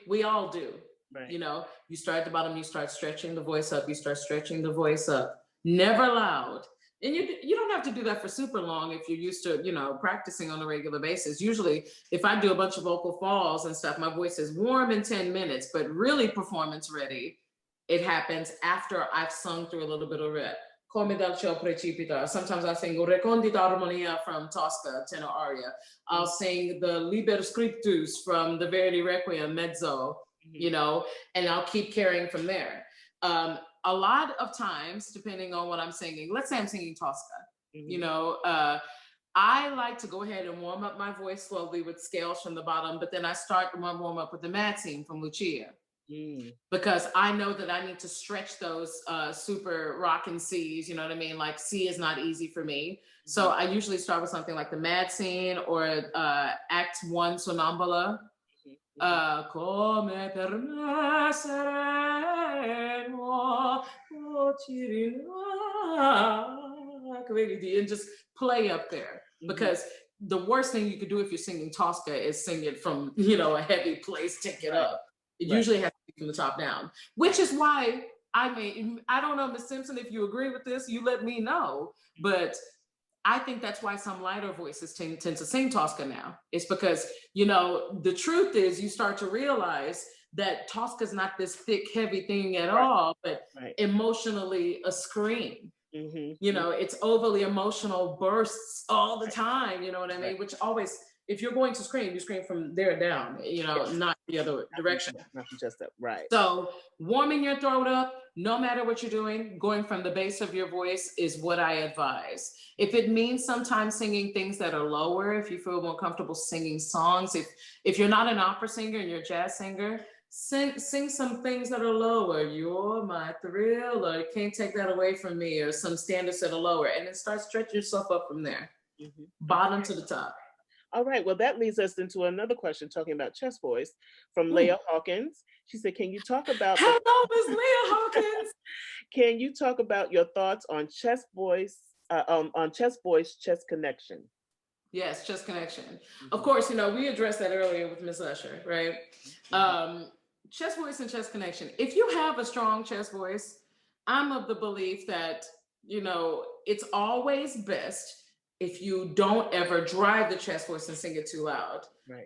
Speaker 3: We all do. Right. You start at the bottom, you start stretching the voice up, never loud. And you don't have to do that for super long if you're used to, practicing on a regular basis. Usually, if I do a bunch of vocal falls and stuff, my voice is warm in 10 minutes, but really performance ready, it happens after I've sung through a little bit of it. Come dal cielo precipita. Sometimes I sing Recondita Armonia from Tosca, tenor aria. I'll sing the Liber Scriptus from the Verdi Requiem, mezzo, and I'll keep carrying from there. A lot of times, depending on what I'm singing, let's say I'm singing Tosca, I like to go ahead and warm up my voice slowly with scales from the bottom, but then I start to warm up with the mad scene from Lucia. Because I know that I need to stretch those super rockin' C's, you know what I mean? Like C is not easy for me. So I usually start with something like the mad scene or Act 1 Sonambula. Come per me sereno, and just play up there. Because the worst thing you could do if you're singing Tosca is sing it from, a heavy place, take it up. It usually has to be from the top down, which is why, I don't know, Ms. Simpson, if you agree with this, you let me know. But I think that's why some lighter voices tend to sing Tosca now. It's because, the truth is you start to realize that Tosca's not this thick, heavy thing at all, but emotionally a scream. It's overly emotional bursts all the time, you know what I mean? Which always if you're going to scream, you scream from there down, not the other direction.
Speaker 2: Not just up, right.
Speaker 3: So warming your throat up, no matter what you're doing, going from the base of your voice is what I advise. If it means sometimes singing things that are lower, if you feel more comfortable singing songs, if you're not an opera singer and you're a jazz singer, sing some things that are lower. You're my thrill, or can't take that away from me, or some standards that are lower, and then start stretching yourself up from there, bottom to the top.
Speaker 2: All right, well, that leads us into another question talking about chest voice from Leah Hawkins. She said, can you talk about—
Speaker 3: Hello, Miss Leah Hawkins.
Speaker 2: Can you talk about your thoughts on chest voice, chest connection?
Speaker 3: Yes, chest connection. Of course, we addressed that earlier with Miss Usher, right? Chest voice and chest connection. If you have a strong chest voice, I'm of the belief that, it's always best if you don't ever drive the chest voice and sing it too loud.
Speaker 2: Right.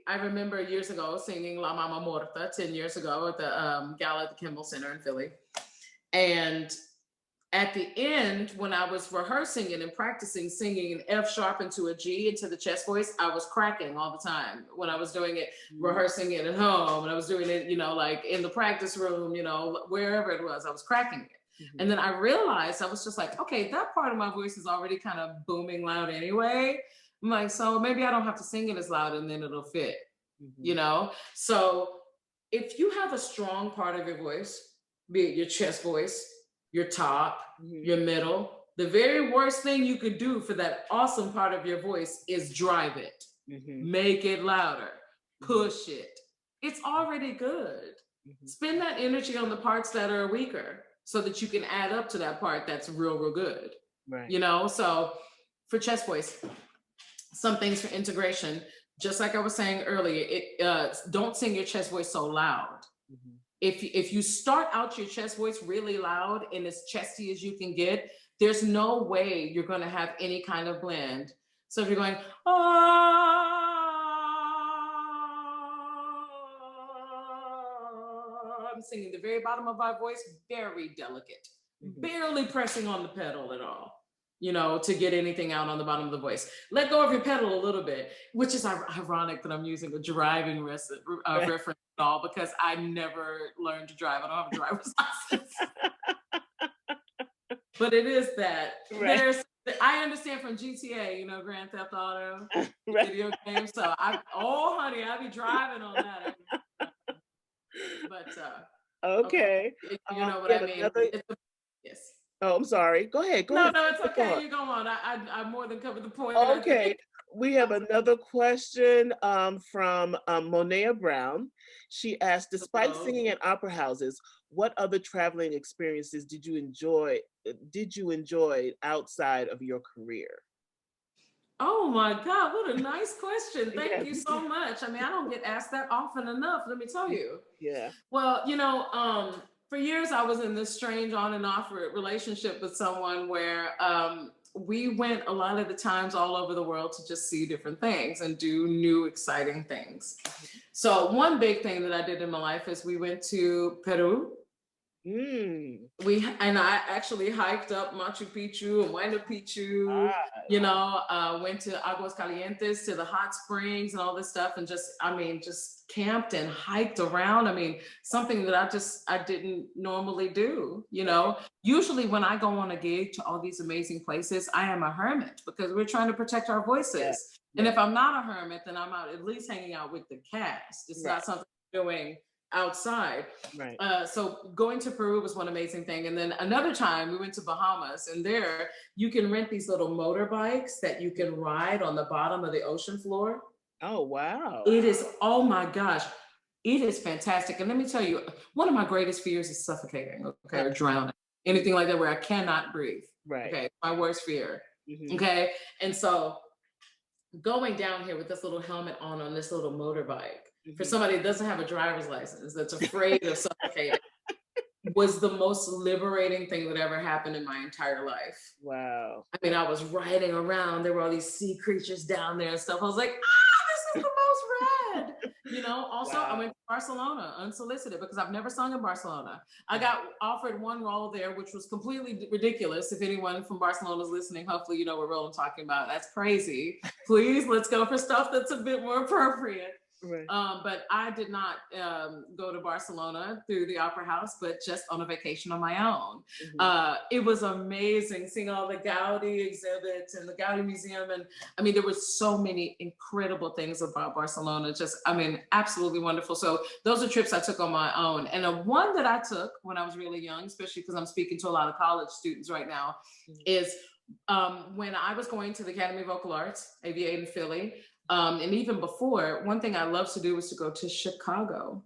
Speaker 3: I remember years ago singing La Mama Morta 10 years ago at the gala at the Kimball Center in Philly. And at the end, when I was rehearsing it and practicing singing an F sharp into a G into the chest voice, I was cracking all the time when I was doing it, rehearsing it at home, and I was doing it, like in the practice room, wherever it was, I was cracking it. And then I realized, I was just like, okay, that part of my voice is already kind of booming loud anyway. I'm like, so maybe I don't have to sing it as loud and then it'll fit, So if you have a strong part of your voice, be it your chest voice, your top, your middle, the very worst thing you could do for that awesome part of your voice is drive it, make it louder, push it. It's already good. Spend that energy on the parts that are weaker so that you can add up to that part that's real, real good.
Speaker 2: Right.
Speaker 3: So for chest voice, some things for integration, just like I was saying earlier, don't sing your chest voice so loud. If you start out your chest voice really loud and as chesty as you can get, there's no way you're going to have any kind of blend. So if you're going, I'm singing the very bottom of my voice, very delicate, barely pressing on the pedal at all, to get anything out on the bottom of the voice. Let go of your pedal a little bit, which is ironic that I'm using a driving reference at all, because I never learned to drive. I don't have a driver's license. But it is that.
Speaker 2: Right.
Speaker 3: I understand from GTA, Grand Theft Auto, video games. So honey, I be driving on that. But
Speaker 2: okay.
Speaker 3: You know what I mean? Yes.
Speaker 2: Oh, I'm sorry. Go ahead.
Speaker 3: No, it's okay. You go on. I more than covered the point.
Speaker 2: Okay. We have another question from Monea Brown. She asked, despite singing at opera houses, what other traveling experiences did you enjoy outside of your career?
Speaker 3: Oh my God, what a nice question. Thank you so much. I mean, I don't get asked that often enough, let me tell you.
Speaker 2: Yeah.
Speaker 3: Well, for years I was in this strange on and off relationship with someone where we went a lot of the times all over the world to just see different things and do new, exciting things. So one big thing that I did in my life is we went to Peru. I actually hiked up Machu Picchu and Huayna Picchu, went to Aguas Calientes, to the hot springs and all this stuff, and just camped and hiked around. I mean, something that I didn't normally do, Usually when I go on a gig to all these amazing places, I am a hermit because we're trying to protect our voices. Yeah. And if I'm not a hermit, then I'm out at least hanging out with the cast. It's not something I'm doing outside. Right. So going to Peru was one amazing thing. And then another time we went to Bahamas, and there you can rent these little motorbikes that you can ride on the bottom of the ocean floor.
Speaker 2: Oh, wow.
Speaker 3: It is, oh my gosh, it is fantastic. And let me tell you, one of my greatest fears is suffocating, or drowning, anything like that where I cannot breathe. Right. Okay, my worst fear. Okay. And so going down here with this little helmet on this little motorbike, for somebody that doesn't have a driver's license, that's afraid of suffocating, was the most liberating thing that ever happened in my entire life.
Speaker 2: Wow.
Speaker 3: I mean, I was riding around, there were all these sea creatures down there and stuff. I was like, this is the most rad, You know, also
Speaker 2: Wow.
Speaker 3: I went to Barcelona unsolicited because I've never sung in Barcelona. I got offered one role there, which was completely ridiculous. If anyone from Barcelona is listening, hopefully you know what role I'm talking about. That's crazy. Please, let's go for stuff that's a bit more appropriate.
Speaker 2: Right.
Speaker 3: But I did not go to Barcelona through the Opera House, but just on a vacation on my own. It was amazing seeing all the Gaudi exhibits and the Gaudi Museum. And I mean, there were so many incredible things about Barcelona. Just, I mean, absolutely wonderful. So those are trips I took on my own. And one that I took when I was really young, especially because I'm speaking to a lot of college students right now, is when I was going to the Academy of Vocal Arts, AVA in Philly. And even before, one thing I loved to do was to go to Chicago.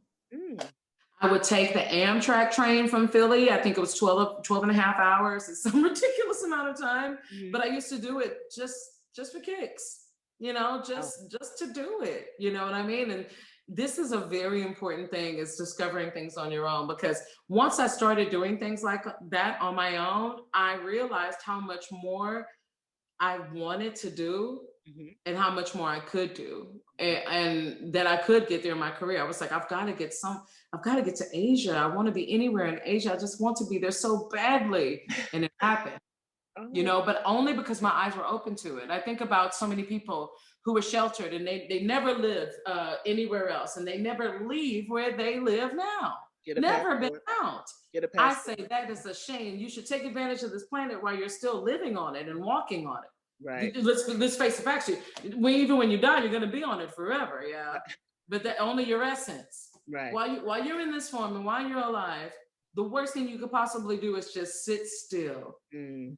Speaker 3: I would take the Amtrak train from Philly. I think it was 12 and a half hours. It's some ridiculous amount of time, but I used to do it just for kicks, you know, just to do it, you know what I mean? And this is a very important thing, is discovering things on your own, because once I started doing things like that on my own, I realized how much more I wanted to do and how much more I could do, and that I could get there in my career. I was like, I've got to get to Asia. I want to be anywhere in Asia. I just want to be there so badly. And it happened, you know, but only because my eyes were open to it. I think about so many people who were sheltered and they never live anywhere else, and they never leave where they live now. Never been out. I say that is a shame. You should take advantage of this planet while you're still living on it and walking on it.
Speaker 2: Right.
Speaker 3: Let's face the facts. Even when you die, you're going to be on it forever. Yeah. But that only your essence.
Speaker 2: Right.
Speaker 3: While you're in this form and while you're alive, the worst thing you could possibly do is just sit still.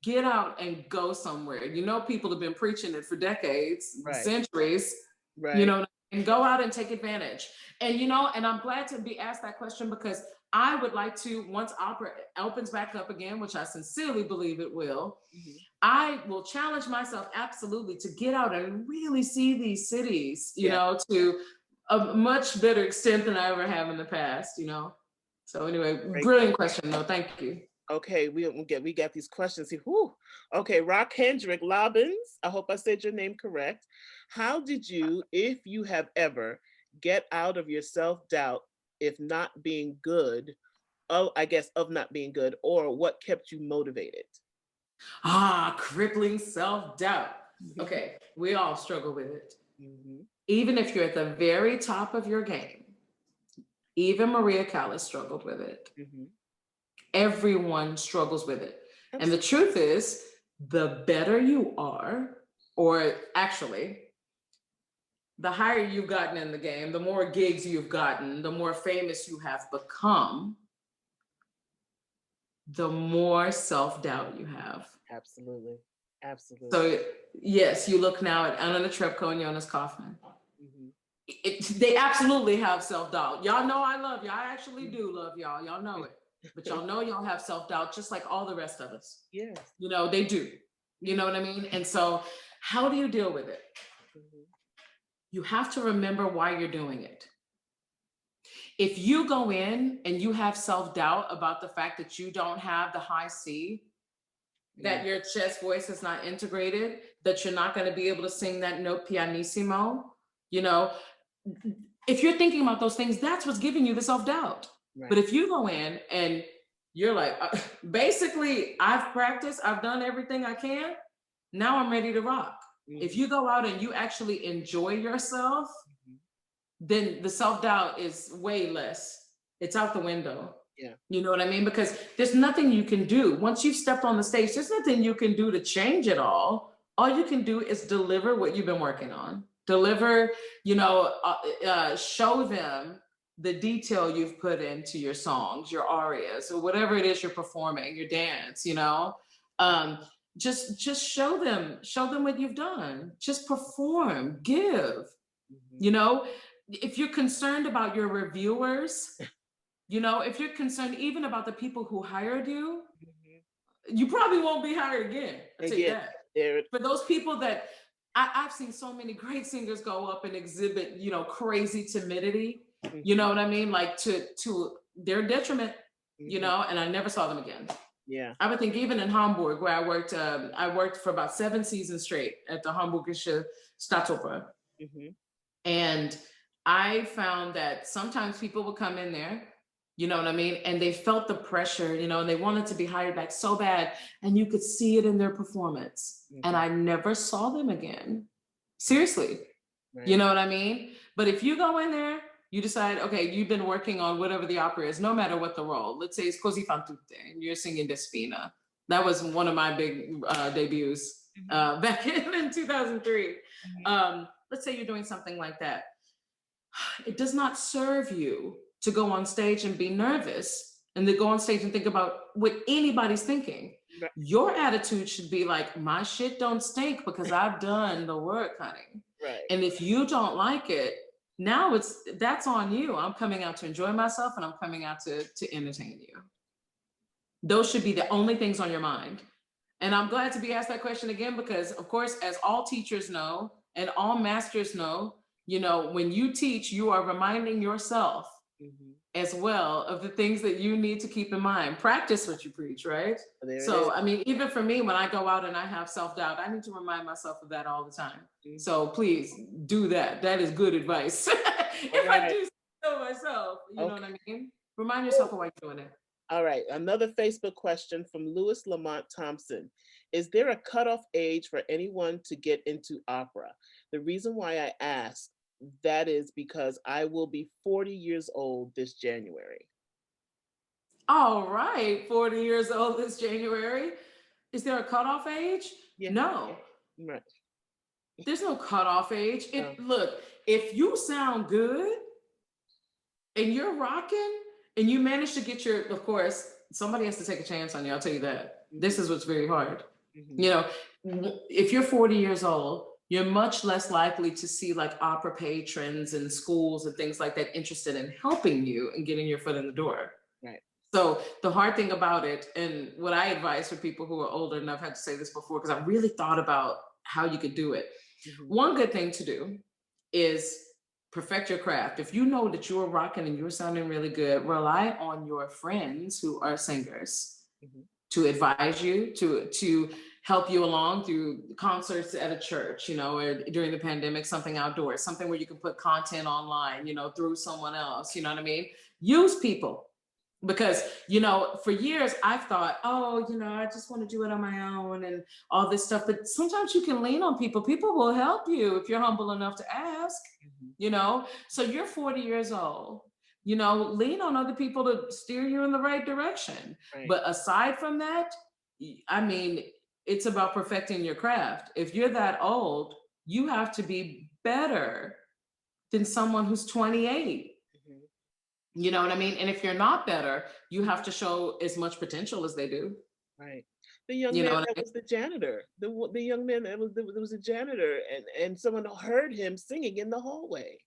Speaker 3: Get out and go somewhere. You know, people have been preaching it for decades, centuries. Right. You know, and go out and take advantage. And, you know, and I'm glad to be asked that question, because I would like to, once opera opens back up again, which I sincerely believe it will, I will challenge myself absolutely to get out and really see these cities, you know, to a much better extent than I ever have in the past, you know. So anyway, brilliant question though, thank you.
Speaker 2: Okay, we got these questions here. Whew. Okay, Rock Hendrick Lobbins, I hope I said your name correct. How did you, if you have ever, get out of your self-doubt if not being good, of not being good, or what kept you motivated?
Speaker 3: Crippling self-doubt. Okay, we all struggle with it. Even if you're at the very top of your game, even Maria Callas struggled with it. Everyone struggles with it. Absolutely. And the truth is, the better you are, or actually, the higher you've gotten in the game, the more gigs you've gotten, the more famous you have become, the more self-doubt you have.
Speaker 2: Absolutely. Absolutely.
Speaker 3: So yes, you look now at Anna Netrebko and Jonas Kaufman. They absolutely have self-doubt. Y'all know I love y'all. I actually do love y'all. Y'all know it. But y'all know y'all have self-doubt just like all the rest of us. Yes. You know, they do. You know what I mean? And so how do you deal with it? You have to remember why you're doing it. If you go in and you have self-doubt about the fact that you don't have the high C, that your chest voice is not integrated, that you're not going to be able to sing that note pianissimo, you know, if you're thinking about those things, that's what's giving you the self-doubt. Right. But if you go in and you're like, basically, I've practiced, I've done everything I can, now I'm ready to rock. If you go out and you actually enjoy yourself, then the self-doubt is way less. It's out the window. Yeah. You know what I mean? Because there's nothing you can do. Once you've stepped on the stage, there's nothing you can do to change it all. All you can do is deliver what you've been working on. Deliver, you know, show them the detail you've put into your songs, your arias, or whatever it is you're performing, your dance, you know. Just show them what you've done. Just perform, give, you know. If you're concerned about your reviewers, you know, if you're concerned even about the people who hired you, you probably won't be hired again. I'll tell you that. For those people that, I've seen so many great singers go up and exhibit, you know, crazy timidity, you know what I mean? Like to their detriment, you know, and I never saw them again. Yeah. I would think even in Hamburg, where I worked for about 7 seasons straight at the Hamburgische Staatsoper. And I found that sometimes people would come in there, you know what I mean? And they felt the pressure, you know, and they wanted to be hired back so bad. And you could see it in their performance. And I never saw them again. Seriously.
Speaker 2: Right.
Speaker 3: You know what I mean? But if you go in there, you decide, okay, you've been working on whatever the opera is, no matter what the role. Let's say it's Così fan tutte, and you're singing Despina. That was one of my big debuts back in 2003. Let's say you're doing something like that. It does not serve you to go on stage and be nervous and then go on stage and think about what anybody's thinking.
Speaker 2: Right.
Speaker 3: Your attitude should be like, my shit don't stink because I've done the work, honey.
Speaker 2: Right.
Speaker 3: And if you don't like it, now that's on you. I'm coming out to enjoy myself and I'm coming out to entertain you. Those should be the only things on your mind. And I'm glad to be asked that question again, because of course, as all teachers know, and all masters know, you know, when you teach, you are reminding yourself as well of the things that you need to keep in mind. Practice what you preach, right? So, I mean, even for me, when I go out and I have self-doubt, I need to remind myself of that all the time. So please do that. That is good advice. If I do so myself, you know what I mean? Remind yourself of why you're doing it.
Speaker 2: All right, another Facebook question from Louis Lamont Thompson. Is there a cutoff age for anyone to get into opera? The reason why I ask that is because I will be 40 years old this January.
Speaker 3: All right, 40 years old this January. Is there a cutoff age?
Speaker 2: Yeah.
Speaker 3: No.
Speaker 2: Right.
Speaker 3: There's no cutoff age. Look, if you sound good and you're rocking and you manage to get your, of course, somebody has to take a chance on you. I'll tell you that. This is what's very hard. You know, if you're 40 years old, you're much less likely to see like opera patrons and schools and things like that interested in helping you and getting your foot in the door.
Speaker 2: Right.
Speaker 3: So the hard thing about it, and what I advise for people who are older, and I've had to say this before because I really thought about how you could do it. One good thing to do is perfect your craft. If you know that you're rocking and you're sounding really good, rely on your friends who are singers to advise you, to help you along through concerts at a church, you know, or during the pandemic, something outdoors, something where you can put content online, you know, through someone else, you know what I mean? Use people. Because, you know, for years I've thought, oh, you know, I just want to do it on my own and all this stuff. But sometimes you can lean on people. People will help you if you're humble enough to ask, you know. So you're 40 years old, you know, lean on other people to steer you in the right direction.
Speaker 2: Right.
Speaker 3: But aside from that, I mean, it's about perfecting your craft. If you're that old, you have to be better than someone who's 28. You know what I mean? And if you're not better, you have to show as much potential as they do.
Speaker 2: Right. The young man that was the janitor, the young man that was a janitor, and someone heard him singing in the hallway,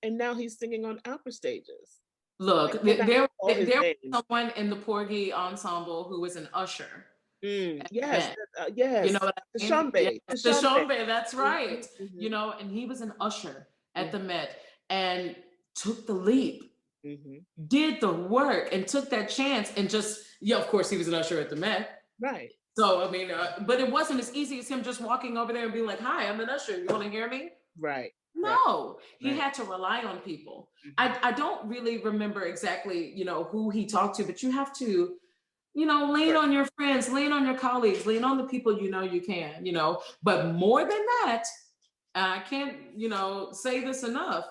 Speaker 2: and now he's singing on opera stages.
Speaker 3: Look, there was someone in the Porgy ensemble who was an usher.
Speaker 2: Yes,
Speaker 3: yes. You know what I mean?
Speaker 2: The
Speaker 3: Shombe, that's right. You know, and he was an usher at the Met and took the leap. Did the work and took that chance and just, of course he was an usher at the Met.
Speaker 2: Right.
Speaker 3: So, I mean, but it wasn't as easy as him just walking over there and being like, hi, I'm an usher. You want to hear me?
Speaker 2: Right.
Speaker 3: No, he had to rely on people. I don't really remember exactly, you know, who he talked to, but you have to, you know, lean on your friends, lean on your colleagues, lean on the people you know you can, you know, but more than that, I can't, you know, say this enough.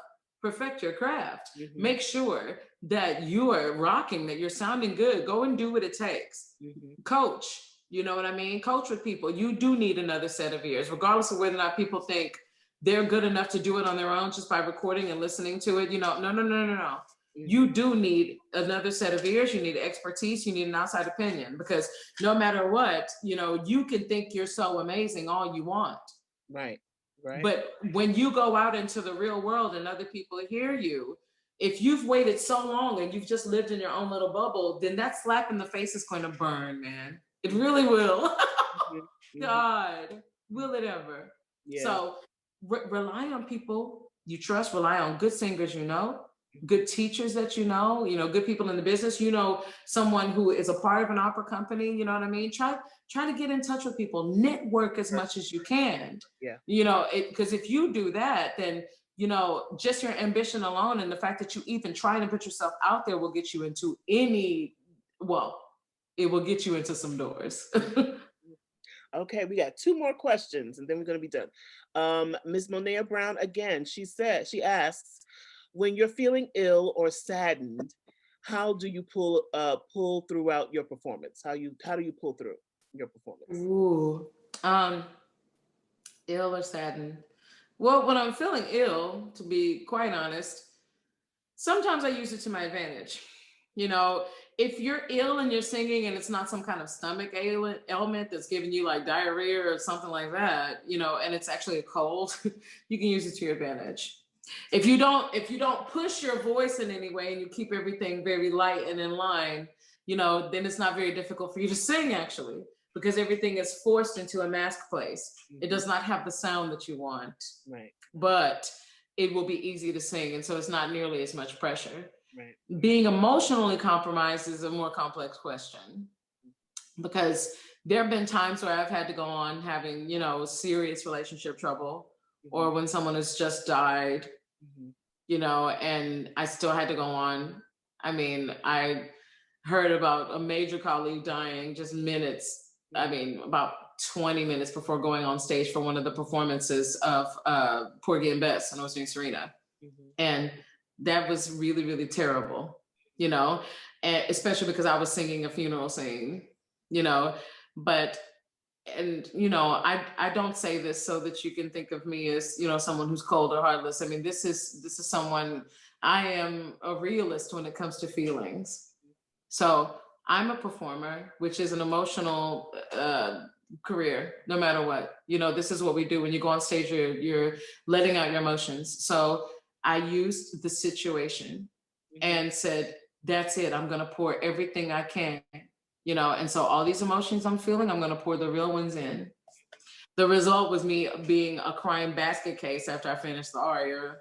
Speaker 3: Perfect your craft. Make sure that you are rocking, that you're sounding good. Go and do what it takes. Coach, you know what I mean? Coach with people. You do need another set of ears, regardless of whether or not people think they're good enough to do it on their own just by recording and listening to it. You know, no. You do need another set of ears. You need expertise. You need an outside opinion, because no matter what, you know, you can think you're so amazing all you want.
Speaker 2: Right. Right.
Speaker 3: But when you go out into the real world and other people hear you, if you've waited so long and you've just lived in your own little bubble, then that slap in the face is going to burn, man. It really will. God, will it ever?
Speaker 2: Yeah.
Speaker 3: So rely on people you trust, rely on good singers, you know, good teachers that you know, good people in the business, you know, someone who is a part of an opera company, you know what I mean? Try to get in touch with people, network as much as you can.
Speaker 2: Yeah.
Speaker 3: You know, because if you do that, then you know, just your ambition alone and the fact that you even try to put yourself out there will get you into it will get you into some doors.
Speaker 2: Okay, we got 2 more questions and then we're going to be done. Ms. Monea Brown, again, she asks, when you're feeling ill or saddened, how do you pull throughout your performance? How do you pull through your performance?
Speaker 3: Ooh, ill or saddened. Well, when I'm feeling ill, to be quite honest, sometimes I use it to my advantage. You know, if you're ill and you're singing and it's not some kind of stomach ailment that's giving you like diarrhea or something like that, you know, and it's actually a cold, you can use it to your advantage. If you don't push your voice in any way and you keep everything very light and in line, you know, then it's not very difficult for you to sing actually, because everything is forced into a mask place. It does not have the sound that you want,
Speaker 2: Right.
Speaker 3: but it will be easy to sing. And so it's not nearly as much pressure.
Speaker 2: Right.
Speaker 3: Being emotionally compromised is a more complex question, because there have been times where I've had to go on having, you know, serious relationship trouble, or when someone has just died, you know, and I still had to go on. I mean, I heard about a major colleague dying just minutes, about 20 minutes before going on stage for one of the performances of Porgy and Bess, and I was doing Serena. And that was really, really terrible, you know, and especially because I was singing a funeral scene, you know, and you know, I don't say this so that you can think of me as, you know, someone who's cold or heartless. I mean, this is someone, I am a realist when it comes to feelings. So I'm a performer, which is an emotional career, no matter what. You know, this is what we do when you go on stage. You're letting out your emotions. So I used the situation and said, that's it. I'm going to pour everything I can, you know, and so all these emotions I'm feeling, I'm going to pour the real ones in. The result was me being a crying basket case after I finished the aria,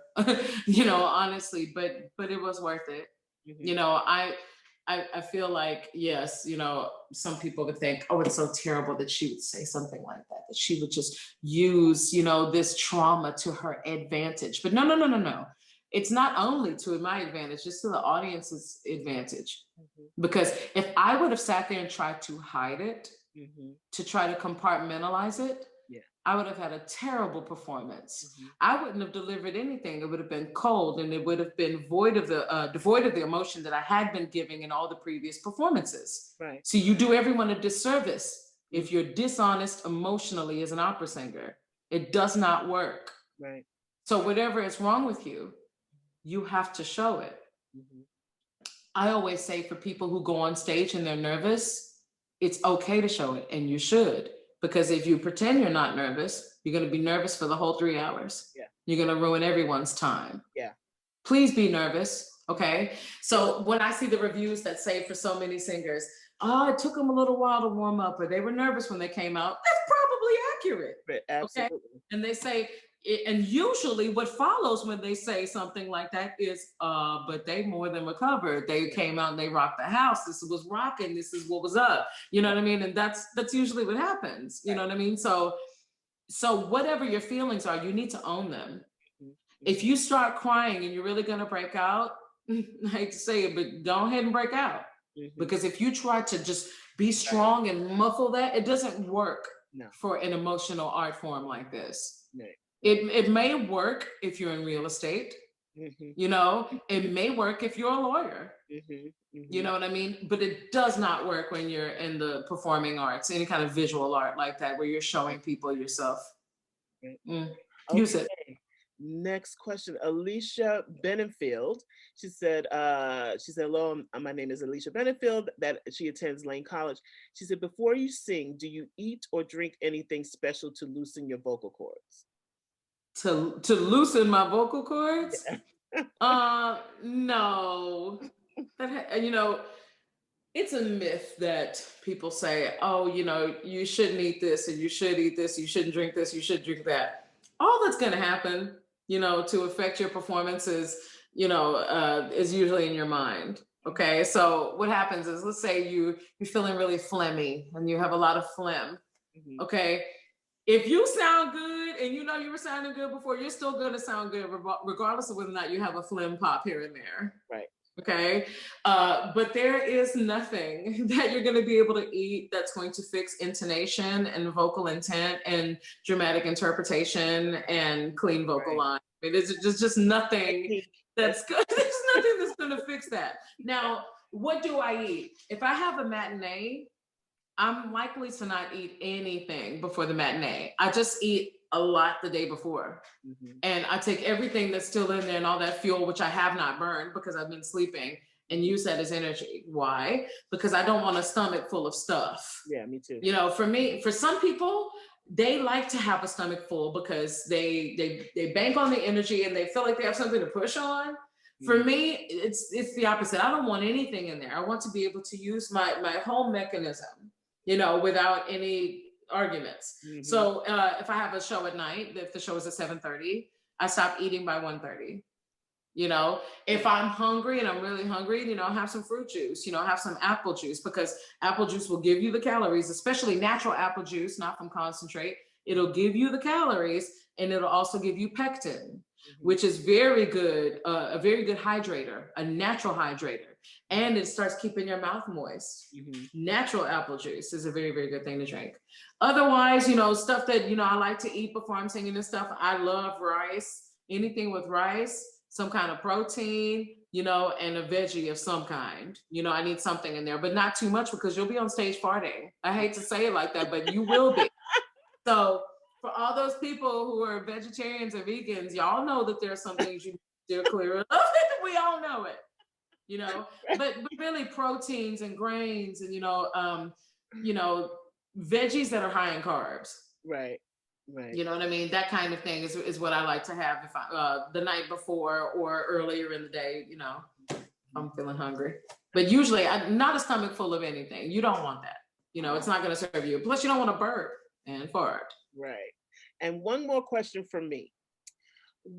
Speaker 3: you know, honestly, but it was worth it. You know, I feel like, yes, you know, some people would think, oh, it's so terrible that she would say something like that she would just use, you know, this trauma to her advantage. But no. It's not only to my advantage, it's to the audience's advantage. Because if I would have sat there and tried to hide it, to try to compartmentalize it, I would have had a terrible performance. I wouldn't have delivered anything. It would have been cold, and it would have been devoid of the emotion that I had been giving in all the previous performances.
Speaker 2: Right.
Speaker 3: So you do everyone a disservice if you're dishonest emotionally as an opera singer. It does not work.
Speaker 2: Right.
Speaker 3: So whatever is wrong with you, you have to show it. I always say for people who go on stage and they're nervous, it's okay to show it, and you should. Because if you pretend you're not nervous, you're going to be nervous for the whole 3 hours.
Speaker 2: Yeah.
Speaker 3: You're going to ruin everyone's time.
Speaker 2: Yeah.
Speaker 3: Please be nervous. Okay. So when I see the reviews that say for so many singers, oh, it took them a little while to warm up, or they were nervous when they came out, that's probably accurate.
Speaker 2: Right. Absolutely.
Speaker 3: Okay? And they say, and usually what follows when they say something like that is, but they more than recovered. They came out and they rocked the house. This was rocking. This is what was up. You know what I mean? And that's usually what happens. You know what I mean? So whatever your feelings are, you need to own them. If you start crying and you're really going to break out, I hate to say it, but go ahead and break out. Because if you try to just be strong and muffle that, it doesn't work for an emotional art form like this. It may work if you're in real estate, you know, it may work if you're a lawyer, you know what I mean? But it does not work when you're in the performing arts, any kind of visual art like that, where you're showing people yourself. Use it.
Speaker 2: Next question, Alicia Benenfield. She said, hello, my name is Alicia Benenfield, that she attends Lane College. She said, before you sing, do you eat or drink anything special to loosen your vocal cords?
Speaker 3: To loosen my vocal cords? No. You know, it's a myth that people say, oh, you know, you shouldn't eat this, and you should eat this, you shouldn't drink this, you should drink that. All that's going to happen, you know, to affect your performances, you know, is usually in your mind. Okay. So what happens is, let's say you're feeling really phlegmy and you have a lot of phlegm. Okay. If you sound good and you know you were sounding good before, you're still going to sound good regardless of whether or not you have a phlegm pop here and there.
Speaker 2: Right.
Speaker 3: Okay. But there is nothing that you're going to be able to eat that's going to fix intonation and vocal intent and dramatic interpretation and clean vocal line. I mean, there's just nothing that's good. There's nothing that's going to fix that. Now, what do I eat? If I have a matinee, I'm likely to not eat anything before the matinee. I just eat a lot the day before. And I take everything that's still in there and all that fuel, which I have not burned because I've been sleeping, and use that as energy. Why? Because I don't want a stomach full of stuff.
Speaker 2: Yeah, me too.
Speaker 3: You know, for some people, they like to have a stomach full because they bank on the energy and they feel like they have something to push on. For me, it's the opposite. I don't want anything in there. I want to be able to use my whole mechanism, you know, without any arguments. So if I have a show at night, if the show is at 7:30, I stop eating by 1:30. You know, if I'm hungry and I'm really hungry, you know, have some fruit juice, you know, have some apple juice, because apple juice will give you the calories, especially natural apple juice, not from concentrate. It'll give you the calories, and it'll also give you pectin, which is very good, a very good hydrator, a natural hydrator. And it starts keeping your mouth moist. Natural apple juice is a very, very good thing to drink. Otherwise, you know, stuff that, you know, I like to eat before I'm singing this stuff. I love rice, anything with rice, some kind of protein, you know, and a veggie of some kind. You know, I need something in there, but not too much because you'll be on stage farting. I hate to say it like that, but you will be. So for all those people who are vegetarians or vegans, y'all know that there are some things you steer clear of. We all know it, you know, but really proteins and grains and, you know, veggies that are high in carbs.
Speaker 2: Right.
Speaker 3: You know what I mean? That kind of thing is what I like to have if I, the night before or earlier in the day, you know, I'm feeling hungry. But usually not a stomach full of anything. You don't want that. You know, it's not going to serve you. Plus you don't want to burp and fart.
Speaker 2: Right. And one more question from me.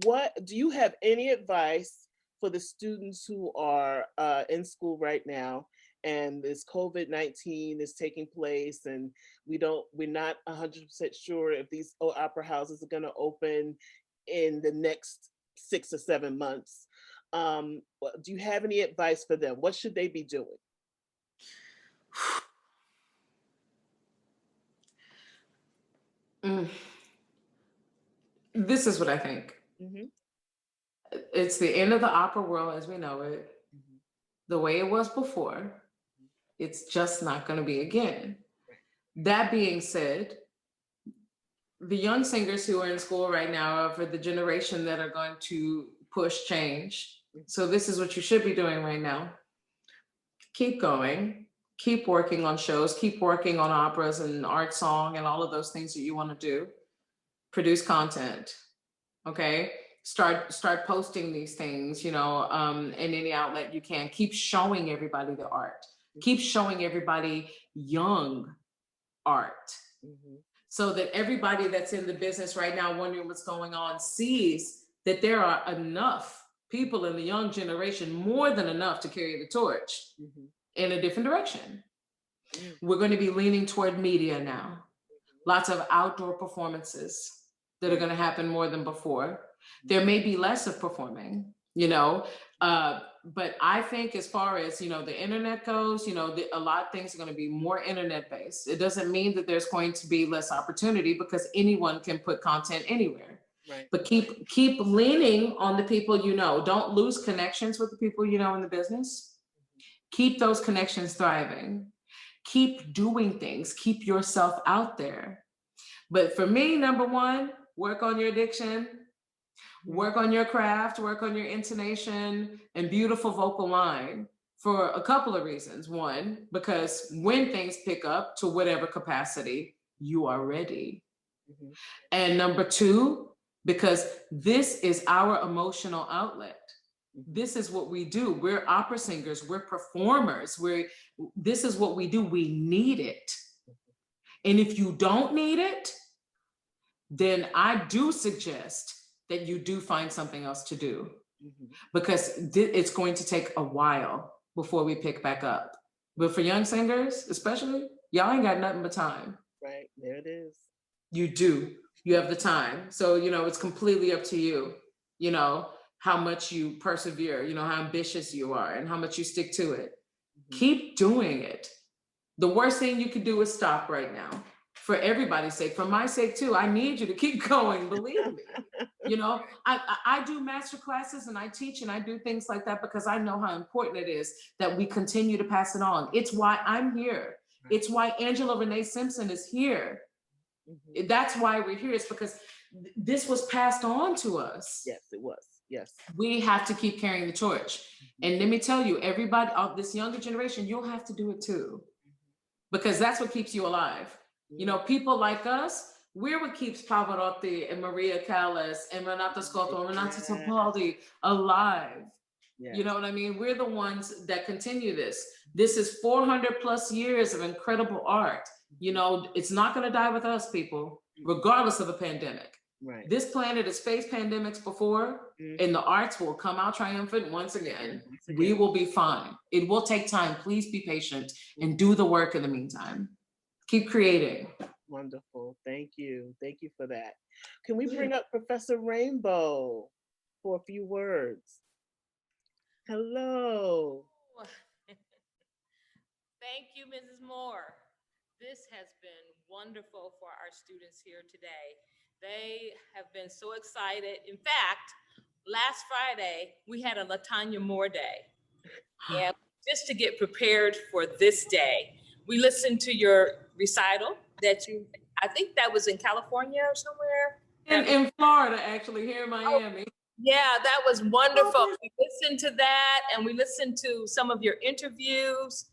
Speaker 2: What do you have any advice for the students who are in school right now, and this COVID-19 is taking place, and we're not 100% sure if these opera houses are going to open in the next 6 or 7 months? Do you have any advice for them? What should they be doing?
Speaker 3: This is what I think. It's the end of the opera world as we know it. The way it was before, it's just not going to be again. That being said, the young singers who are in school right now are for the generation that are going to push change. So this is what you should be doing right now. Keep going, keep working on shows, keep working on operas and art song and all of those things that you want to do. Produce content, okay? Start posting these things, you know, in any outlet you can. Keep showing everybody the art. Keep showing everybody young art, so that everybody that's in the business right now wondering what's going on sees that there are enough people in the young generation, more than enough to carry the torch in a different direction. We're going to be leaning toward media now. Lots of outdoor performances that are going to happen more than before. There may be less of performing, you know, but I think as far as, you know, the internet goes, you know, a lot of things are going to be more internet based. It doesn't mean that there's going to be less opportunity, because anyone can put content anywhere. Right. But keep leaning on the people you know. Don't lose connections with the people you know in the business. Keep those connections thriving. Keep doing things. Keep yourself out there. But for me, number one, work on your addiction. Work on your craft, work on your intonation and beautiful vocal line for a couple of reasons. One, because when things pick up to whatever capacity, you are ready. And number two, because this is our emotional outlet. This is what we do. We're opera singers, we're performers. This is what we do. We need it. And if you don't need it, then I do suggest that you do find something else to do, because it's going to take a while before we pick back up. But for young singers, especially, y'all ain't got nothing but time.
Speaker 2: Right, there it is.
Speaker 3: You do. You have the time. So, it's completely up to you, how much you persevere, how ambitious you are and how much you stick to it. Keep doing it. The worst thing you could do is stop right now. For everybody's sake, for my sake too. I need you to keep going, believe me. I do master classes and I teach and I do things like that because I know how important it is that we continue to pass it on. It's why I'm here. It's why Angela Renée Simpson is here. That's why we're here. It's because this was passed on to us.
Speaker 2: Yes, it was. Yes.
Speaker 3: We have to keep carrying the torch. And let me tell you, everybody of this younger generation, you'll have to do it too. Because that's what keeps you alive. People like us, we're what keeps Pavarotti and Maria Callas and Renato Scotto and Renato Tebaldi alive. Yes. You know what I mean? We're the ones that continue this. This is 400 plus years of incredible art. It's not going to die with us, people, regardless of a pandemic.
Speaker 2: Right.
Speaker 3: This planet has faced pandemics before, and the arts will come out triumphant once again. We will be fine. It will take time. Please be patient and do the work in the meantime. Keep creating.
Speaker 2: Wonderful. Thank you. Thank you for that. Can we bring up Professor Rainbow for a few words? Hello.
Speaker 7: Thank you, Mrs. Moore. This has been wonderful for our students here today. They have been so excited. In fact, last Friday, we had a Latanya Moore Day. And just to get prepared for this day, we listened to your recital that I think that was in California or somewhere.
Speaker 3: In Florida, actually, here in Miami.
Speaker 7: Yeah, that was wonderful. We listened to that and we listened to some of your interviews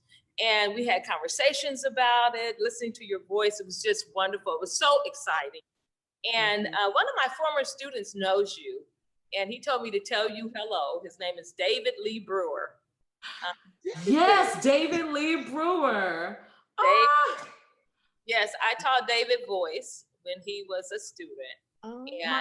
Speaker 7: and we had conversations about it, listening to your voice. It was just wonderful. It was so exciting. And one of my former students knows you and he told me to tell you hello. His name is David Lee Brewer.
Speaker 3: Yes, David Lee Brewer.
Speaker 7: Yes, I taught David voice when he was a student.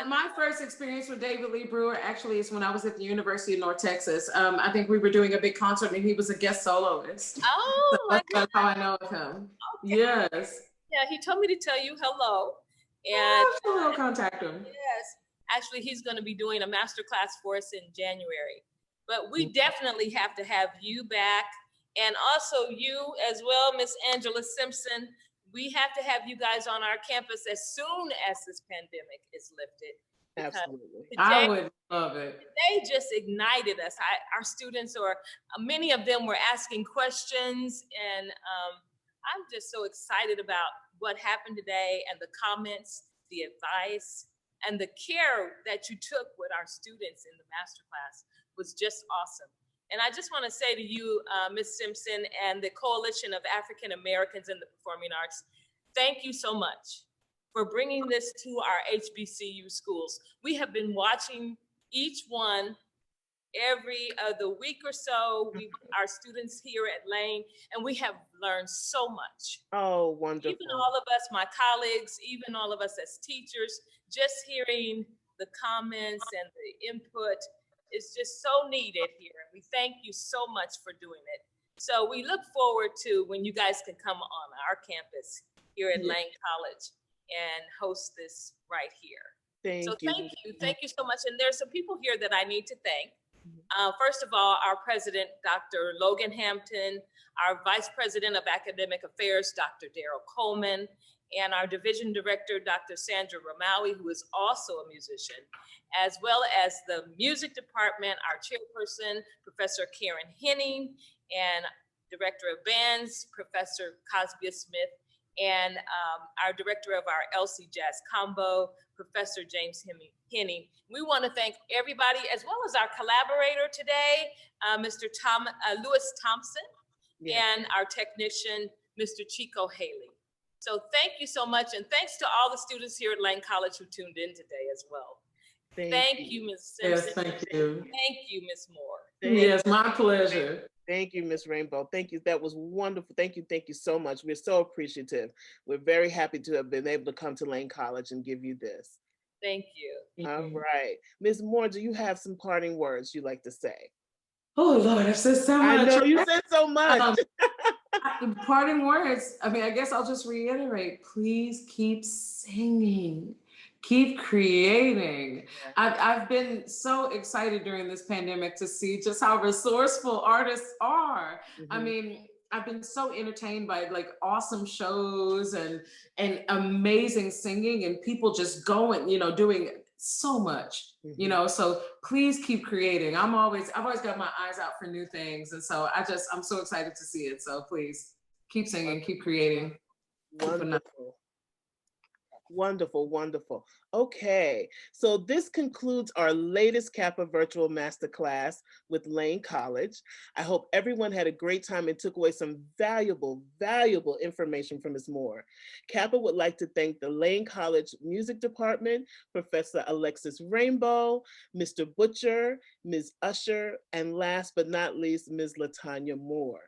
Speaker 3: My first experience with David Lee Brewer actually is when I was at the University of North Texas. I think we were doing a big concert and he was a guest soloist.
Speaker 7: Oh,
Speaker 3: so that's how I know of him. Okay. Yes.
Speaker 7: Yeah, he told me to tell you hello. And
Speaker 3: we'll contact him.
Speaker 7: Yes, actually he's going to be doing a masterclass for us in January. But we definitely have to have you back and also you as well, Miss Angela Simpson. We have to have you guys on our campus as soon as this pandemic is lifted.
Speaker 2: Absolutely.
Speaker 3: I would love it.
Speaker 7: They just ignited us. Our students, or many of them, were asking questions. And I'm just so excited about what happened today and the comments, the advice, and the care that you took with our students in the masterclass was just awesome. And I just want to say to you, Ms. Simpson, and the Coalition of African Americans in the Performing Arts, thank you so much for bringing this to our HBCU schools. We have been watching each one every other week or so. Our students here at Lane, and we have learned so much.
Speaker 2: Oh, wonderful.
Speaker 7: Even all of us, my colleagues, even all of us as teachers, just hearing the comments and the input is just so needed here. And we thank you so much for doing it. So we look forward to when you guys can come on our campus here at Lane College and host this right here. Thank you. Thank you so much. And there's some people here that I need to thank. First of all, our president, Dr. Logan Hampton, our vice president of academic affairs, Dr. Daryl Coleman, and our division director, Dr. Sandra Ramawi, who is also a musician, as well as the music department, our chairperson, Professor Karen Henning, and director of bands, Professor Cosbia Smith, and our director of our LC Jazz Combo, Professor James Henning. We want to thank everybody, as well as our collaborator today, Mr. Lewis Thompson, and our technician, Mr. Chico Haley. So thank you so much, and thanks to all the students here at Lane College who tuned in today as well. Thank you, Ms. Simpson.
Speaker 3: Yes, thank you.
Speaker 7: Thank you, Ms. Moore.
Speaker 3: Yes, my pleasure.
Speaker 2: Thank you, Ms. Rainbow. Thank you. That was wonderful. Thank you so much. We're so appreciative. We're very happy to have been able to come to Lane College and give you this.
Speaker 7: Thank you.
Speaker 2: All right. Ms. Moore, do you have some parting words you'd like to say?
Speaker 3: Oh Lord, I've said so much.
Speaker 2: I know you said so much.
Speaker 3: Parting words. I mean, I guess I'll just reiterate. Please keep singing, keep creating. I've been so excited during this pandemic to see just how resourceful artists are. I mean, I've been so entertained by like awesome shows and amazing singing and people just going, you know, doing so much, you know, so please keep creating. I've always got my eyes out for new things. And so I'm so excited to see it. So please keep singing, keep creating.
Speaker 2: Wonderful. Wonderful, wonderful. Okay, so this concludes our latest CAAPA virtual masterclass with Lane College. I hope everyone had a great time and took away some valuable, valuable information from Ms. Moore. CAAPA would like to thank the Lane College Music Department, Professor Alexis Rainbow, Mr. Butcher, Ms. Usher, and last but not least, Ms. Latanya Moore.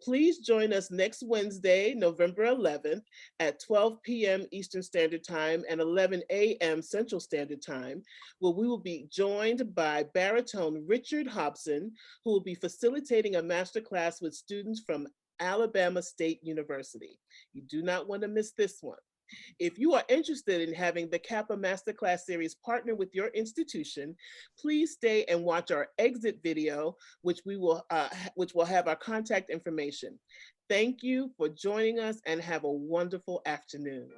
Speaker 2: Please join us next Wednesday, November 11th at 12 p.m. Eastern Standard Time and 11 a.m. Central Standard Time, where we will be joined by baritone Richard Hobson, who will be facilitating a masterclass with students from Alabama State University. You do not want to miss this one. If you are interested in having the CAAPA Masterclass series partner with your institution, please stay and watch our exit video, which will have our contact information. Thank you for joining us and have a wonderful afternoon.